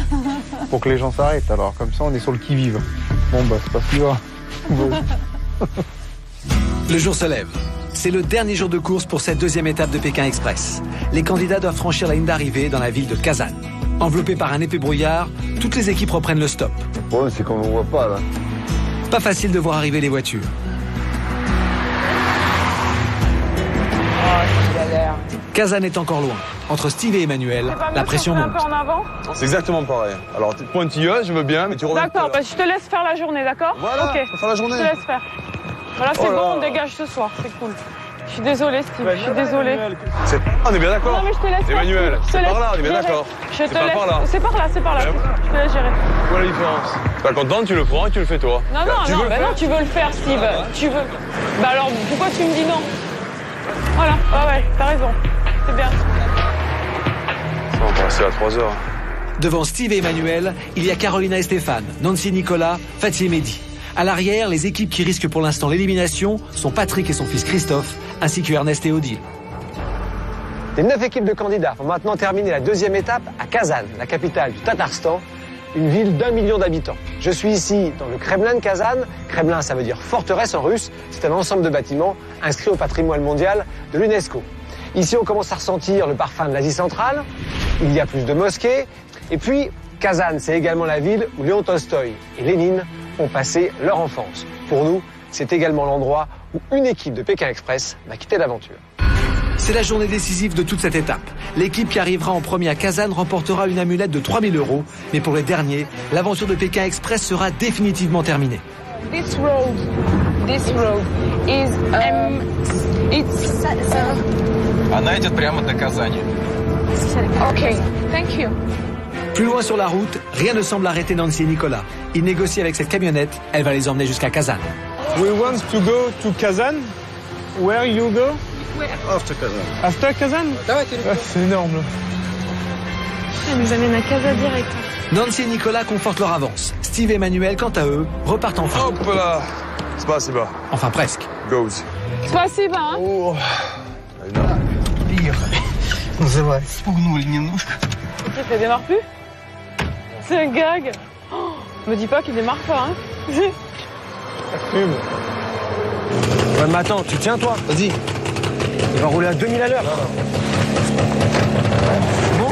pour que les gens s'arrêtent. Alors comme ça, on est sur le qui-vive. Bon, bah c'est pas si grave. Le jour se lève. C'est le dernier jour de course pour cette deuxième étape de Pékin Express. Les candidats doivent franchir la ligne d'arrivée dans la ville de Kazan. Enveloppés par un épais brouillard, toutes les équipes reprennent le stop. Le problème, c'est qu'on ne voit pas, là. Pas facile de voir arriver les voitures. Kazan est encore loin. Entre Steve et Emmanuel, la pression monte. Un peu en avant. C'est exactement pareil. Alors, pointilleuse, je veux bien, mais tu reviens. D'accord, je te laisse faire la journée, d'accord? Voilà, ok. on va faire la journée. Je te laisse faire. Voilà, c'est bon, on dégage ce soir, c'est cool. Je suis désolée, Steve, je suis désolée. On est bien d'accord. Non, mais je te laisse. Emmanuel, c'est par là, on est bien gérer. d'accord. Je te laisse. C'est par là, c'est par là. Je te laisse gérer. Quoi la différence? Pas content, tu le prends et tu le fais toi. Non, tu veux le faire, Steve. Tu veux. Bah alors, pourquoi tu me dis non? Voilà, ouais, t'as raison. C'est bien. Ça, on va passer à 3 heures. Devant Steve et Emmanuel, il y a Carolina et Stéphane, Nancy et Nicolas, Fatih et Mehdi. À l'arrière, les équipes qui risquent pour l'instant l'élimination sont Patrick et son fils Christophe, ainsi que Ernest et Odile. Les 9 équipes de candidats vont maintenant terminer la deuxième étape à Kazan, la capitale du Tatarstan, une ville d'1 million d'habitants. Je suis ici dans le Kremlin de Kazan. Kremlin, ça veut dire forteresse en russe. C'est un ensemble de bâtiments inscrits au patrimoine mondial de l'UNESCO. Ici, on commence à ressentir le parfum de l'Asie centrale. Il y a plus de mosquées. Et puis, Kazan, c'est également la ville où Léon Tolstoï et Lénine ont passé leur enfance. Pour nous, c'est également l'endroit où une équipe de Pékin Express va quitter l'aventure. C'est la journée décisive de toute cette étape. L'équipe qui arrivera en premier à Kazan remportera une amulette de 3 000 €. Mais pour les derniers, l'aventure de Pékin Express sera définitivement terminée. This road is it's Она идет прямо до Казани. okay. Thank you. Plus loin sur la route, rien ne semble arrêter Nancy et Nicolas. Ils négocient avec cette camionnette, elle va les emmener jusqu'à Kazan. We want to go to Kazan. Where you go? After Kazan. After Kazan? C'est énorme là. Elle nous amène à Kazan direct. Nancy et Nicolas confortent leur avance. Steve et Emmanuel, quant à eux, repartent enfin. Hop là. Спасибо. Enfin presque. Goes. Спасибо, hein. Oh. Называется. Спугнули немножко. Ok, ça démarre plus? C'est un gag. Oh, me dis pas qu'il démarre pas, hein. Ça fume. Ouais, mais attends, tu tiens toi? Vas-y. Il va rouler à 2000 à l'heure. Bon,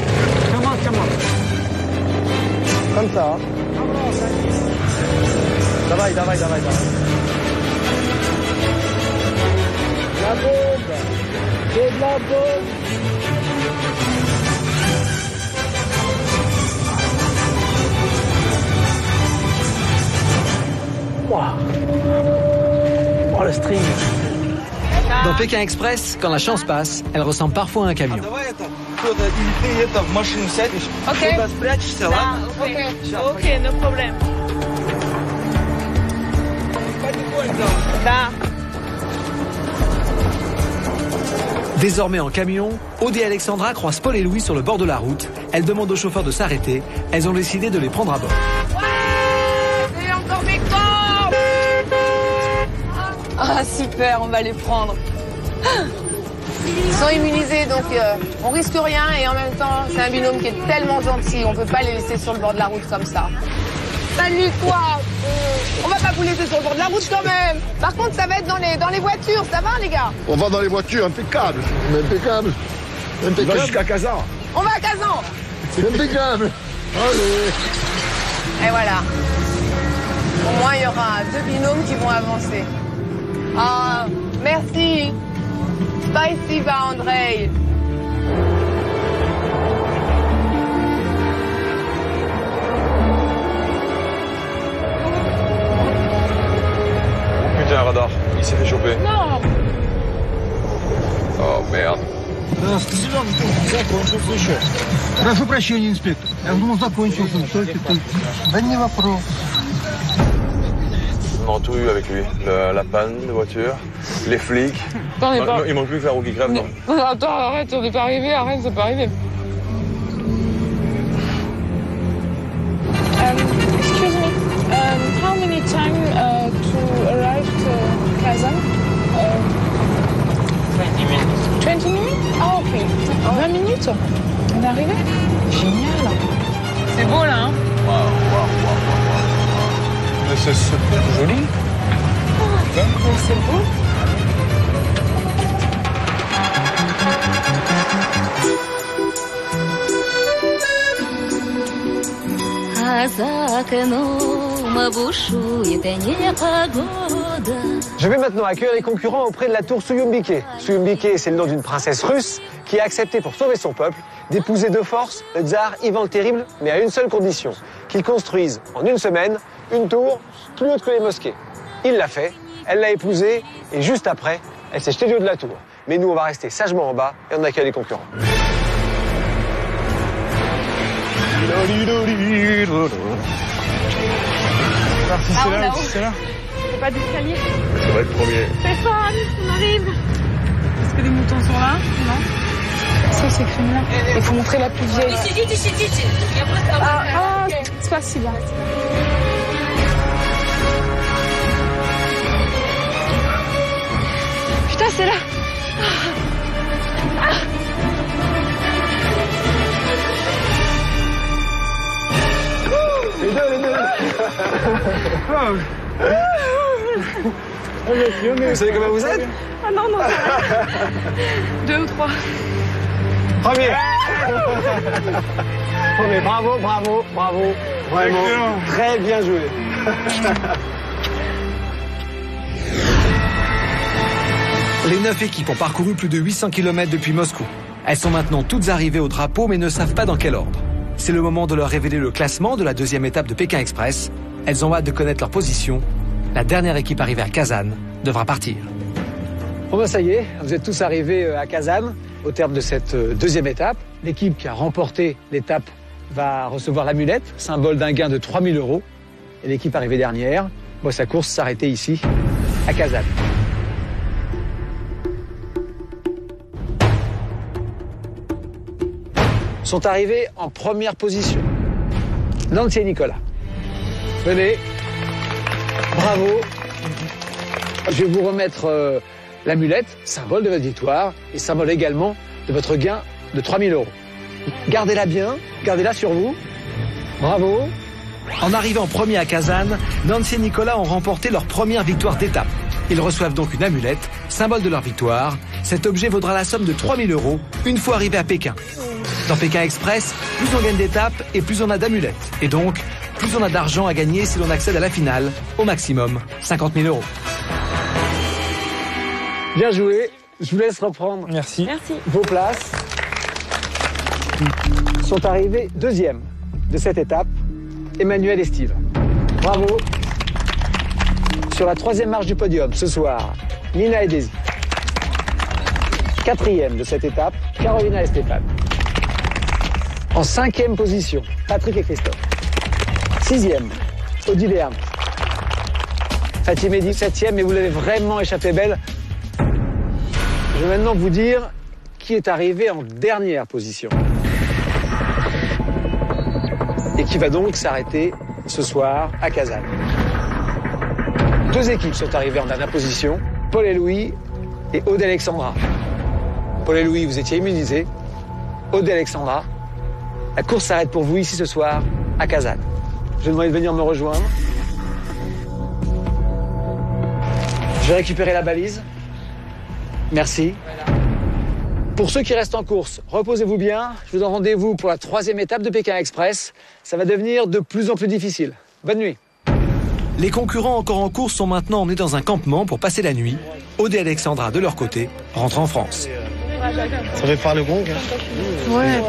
tiens-moi. Comme ça. Давай. La bombe. C'est de la bombe. Oh, le string. Dans Pékin Express, quand la chance passe, elle ressemble parfois à un camion. Ok. Ok, no problème. Désormais en camion, Aude et Alexandra croisent Paul et Louis sur le bord de la route. Elles demandent au chauffeur de s'arrêter. Elles ont décidé de les prendre à bord. C'est encore mes corps. Ah, super, on va les prendre. Ils sont immunisés, donc on risque rien et en même temps, c'est un binôme qui est tellement gentil. On peut pas les laisser sur le bord de la route comme ça. Salut toi. On va pas vous laisser sur le bord de la route quand même. Par contre, ça va être dans les voitures, ça va les gars? On va dans les voitures, impeccable. Impeccable. On va jusqu'à Kazan. On va à Kazan. C'est impeccable. Allez. Et voilà. Au moins, il y aura 2 binômes qui vont avancer. Ah, merci. Spasiba, Andrei. Putain, radar. Il s'est fait choper. Non. Oh merde. Закончился еще. Прошу прощения, инспектор. Я думал, закончился. Да не вопрос. On a tout eu avec lui. La panne de voiture, les flics. Attends, il manque plus que la roue qui crève. Non. Attends, arrête, on n'est pas arrivé, arrête, c'est pas arrivé. Excuse me, how many time to arrive to Kazan? 20 minutes. 20 minutes? Ah, ok. 20 minutes? On est arrivé? Génial. C'est beau là, hein? Mais c'est super joli. Mais c'est beau. Je vais maintenant accueillir les concurrents auprès de la tour Suyumbike. Suyumbike, c'est le nom d'une princesse russe qui a accepté pour sauver son peuple d'épouser de force le tsar Ivan le Terrible, mais à une seule condition, qu'il construise en une semaine une tour plus haute que les mosquées. Il l'a fait, elle l'a épousée et juste après, elle s'est jetée du haut de la tour. Mais nous, on va rester sagement en bas et on accueille les concurrents. C'est là, c'est là. C'est pas d'escalier. Ça va être premier. Stéphane, on arrive. que des moutons sont là? Non? Ça, c'est criminel. Il faut montrer la plus vieille. Ah, spasiba. Putain, c'est là! Les deux. Vous savez comment vous êtes? Ah non, 2 ou 3. Premier. Bravo. Vraiment, très bien joué. Les 9 équipes ont parcouru plus de 800 km depuis Moscou. Elles sont maintenant toutes arrivées au drapeau mais ne savent pas dans quel ordre. C'est le moment de leur révéler le classement de la deuxième étape de Pékin Express. Elles ont hâte de connaître leur position. La dernière équipe arrivée à Kazan devra partir. Bon ben ça y est, vous êtes tous arrivés à Kazan, au terme de cette deuxième étape. L'équipe qui a remporté l'étape va recevoir l'amulette, symbole d'un gain de 3 000 €. Et l'équipe arrivée dernière voit sa course s'arrêter ici, à Kazan. Sont arrivés en première position Nancy et Nicolas. Venez. Bravo. Je vais vous remettre l'amulette, symbole de votre victoire, et symbole également de votre gain de 3 000 €. Gardez-la bien, gardez-la sur vous. Bravo. En arrivant premier à Kazan, Nancy et Nicolas ont remporté leur première victoire d'étape. Ils reçoivent donc une amulette, symbole de leur victoire. Cet objet vaudra la somme de 3 000 € une fois arrivé à Pékin. Dans Pékin Express, plus on gagne d'étapes et plus on a d'amulettes. Et donc, plus on a d'argent à gagner si l'on accède à la finale, au maximum 50 000 €. Bien joué. Je vous laisse reprendre vos places. Sont arrivés deuxième de cette étape, Emmanuel et Steve. Bravo. Sur la troisième marche du podium, ce soir, Nina et Daisy. Quatrième de cette étape, Carolina et Stéphane. En cinquième position, Patrick et Christophe. Sixième, Odile et Hermès. Fatih Mehdi, septième, mais vous l'avez vraiment échappé belle. Je vais maintenant vous dire qui est arrivé en dernière position. Et qui va donc s'arrêter ce soir à Kazan. Deux équipes sont arrivées en dernière position, Paul et Louis et Aude et Alexandra. Paul et Louis, vous étiez immunisés. Aude et Alexandra, la course s'arrête pour vous ici ce soir à Kazan. Je vais demander de venir me rejoindre. Je vais récupérer la balise. Merci. Pour ceux qui restent en course, reposez-vous bien. Je vous donne rendez-vous pour la troisième étape de Pékin Express. Ça va devenir de plus en plus difficile. Bonne nuit. Les concurrents encore en course sont maintenant emmenés dans un campement pour passer la nuit. Aude et Alexandra, de leur côté, rentrent en France. Ça fait faire le gong. Ouais,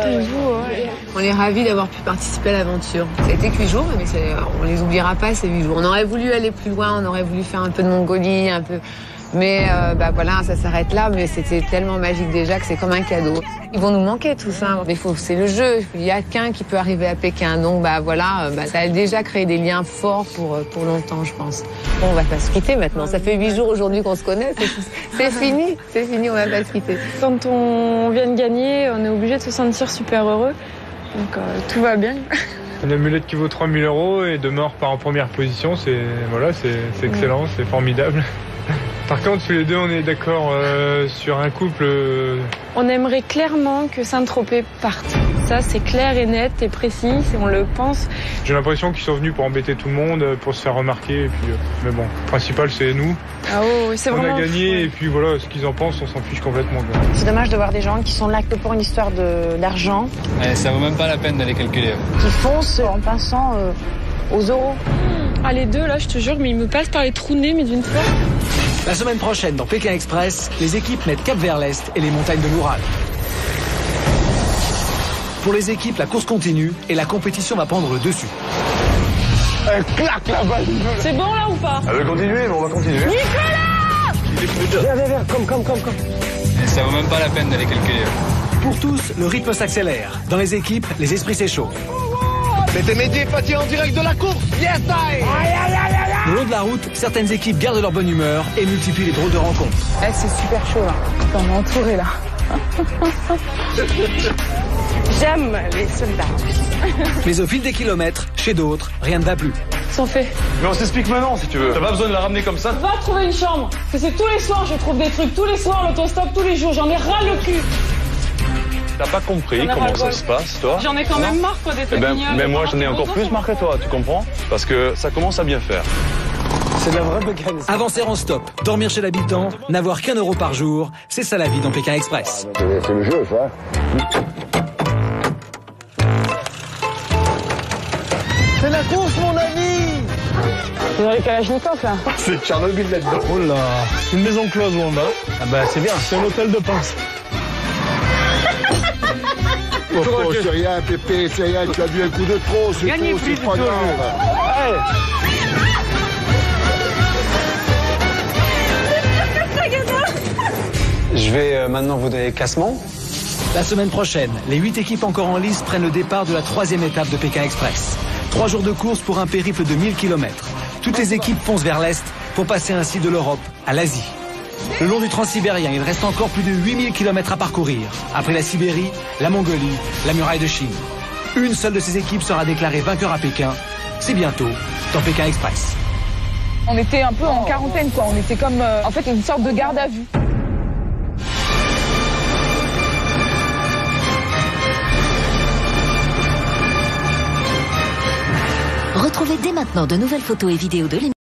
on est ravis d'avoir pu participer à l'aventure. Ça a été que 8 jours, mais on les oubliera pas ces 8 jours. On aurait voulu aller plus loin, on aurait voulu faire un peu de Mongolie, un peu... Mais voilà, ça s'arrête là, mais c'était tellement magique déjà que c'est comme un cadeau. Ils vont nous manquer tout ça, mais c'est le jeu, il n'y a qu'un qui peut arriver à Pékin, donc voilà, ça a déjà créé des liens forts pour longtemps, je pense. Bon, on va pas se quitter maintenant, ça fait 8 jours aujourd'hui qu'on se connaît, c'est fini, on va pas se quitter. Quand on vient de gagner, on est obligé de se sentir super heureux, donc tout va bien. Une amulette qui vaut 3 000 € et demain on repart en première position, c'est excellent, c'est formidable. Par contre, tous les deux, on est d'accord sur un couple. On aimerait clairement que Saint-Tropez parte. Ça, c'est clair et net et précis, on le pense. J'ai l'impression qu'ils sont venus pour embêter tout le monde, pour se faire remarquer. Et puis, mais bon, le principal, c'est nous. Ah oh, c'est vraiment... On a gagné et puis voilà, ce qu'ils en pensent, on s'en fiche complètement. C'est dommage de voir des gens qui sont là que pour une histoire d'argent. Ça vaut même pas la peine d'aller calculer. Qui foncent en pensant aux euros. Ah, les deux, là, je te jure, mais ils me passent par les trous de nez, mais d'une fois. La semaine prochaine, dans Pékin Express, les équipes mettent cap vers l'est et les montagnes de l'Oural. Pour les équipes, la course continue et la compétition va prendre le dessus. Elle claque la balle. C'est bon là ou pas? Elle veut continuer, mais on va continuer. Nicolas! Viens, comme. Ça vaut même pas la peine d'aller calculer. Pour tous, le rythme s'accélère. Dans les équipes, les esprits s'échauffent. C'était Mehdi et Fatih en direct de la course. Yes, I! Aïe, aïe, aïe, aïe, aïe! Le long de la route, certaines équipes gardent leur bonne humeur et multiplient les drôles de rencontres. Eh, c'est super chaud là. Attends, on est entouré là. J'aime les soldats. Mais au fil des kilomètres, chez d'autres, rien ne va plus. S'en fait. Mais on s'explique maintenant si tu veux. T'as pas besoin de la ramener comme ça. Va trouver une chambre. Parce que c'est tous les soirs, je trouve des trucs. Tous les soirs, l'autostop, tous les jours. J'en ai ras le cul. T'as pas compris comment ça se passe, toi? J'en ai quand même marre, quoi, d'être mais moi, j'en ai encore plus marre que toi, tu comprends? Parce que ça commence à bien faire. C'est de la vraie bécane. Avancer en stop, dormir chez l'habitant, n'avoir qu'1 euro par jour, c'est ça la vie dans Pékin Express. C'est le jeu, ça. C'est la course, mon ami. C'est dans les Kalachnikov, là. C'est Tchernobyl là-dedans. Oh là, une maison close où on va. Ah bah c'est bien. C'est un hôtel de pince. Oh, c'est rien, Pépé, c'est rien, tu as bu un coup de trop, c'est tout, c'est pas grave. Je vais maintenant vous donner le classement. La semaine prochaine, les 8 équipes encore en lice prennent le départ de la 3e étape de Pékin Express. 3 jours de course pour un périple de 1000 km. Toutes les équipes foncent vers l'est pour passer ainsi de l'Europe à l'Asie. Le long du Transsibérien, il reste encore plus de 8000 km à parcourir. Après la Sibérie, la Mongolie, la muraille de Chine. Une seule de ces équipes sera déclarée vainqueur à Pékin. C'est bientôt dans Pékin Express. On était un peu en quarantaine, quoi. On était comme, en fait, une sorte de garde à vue. Retrouvez dès maintenant de nouvelles photos et vidéos de l'émission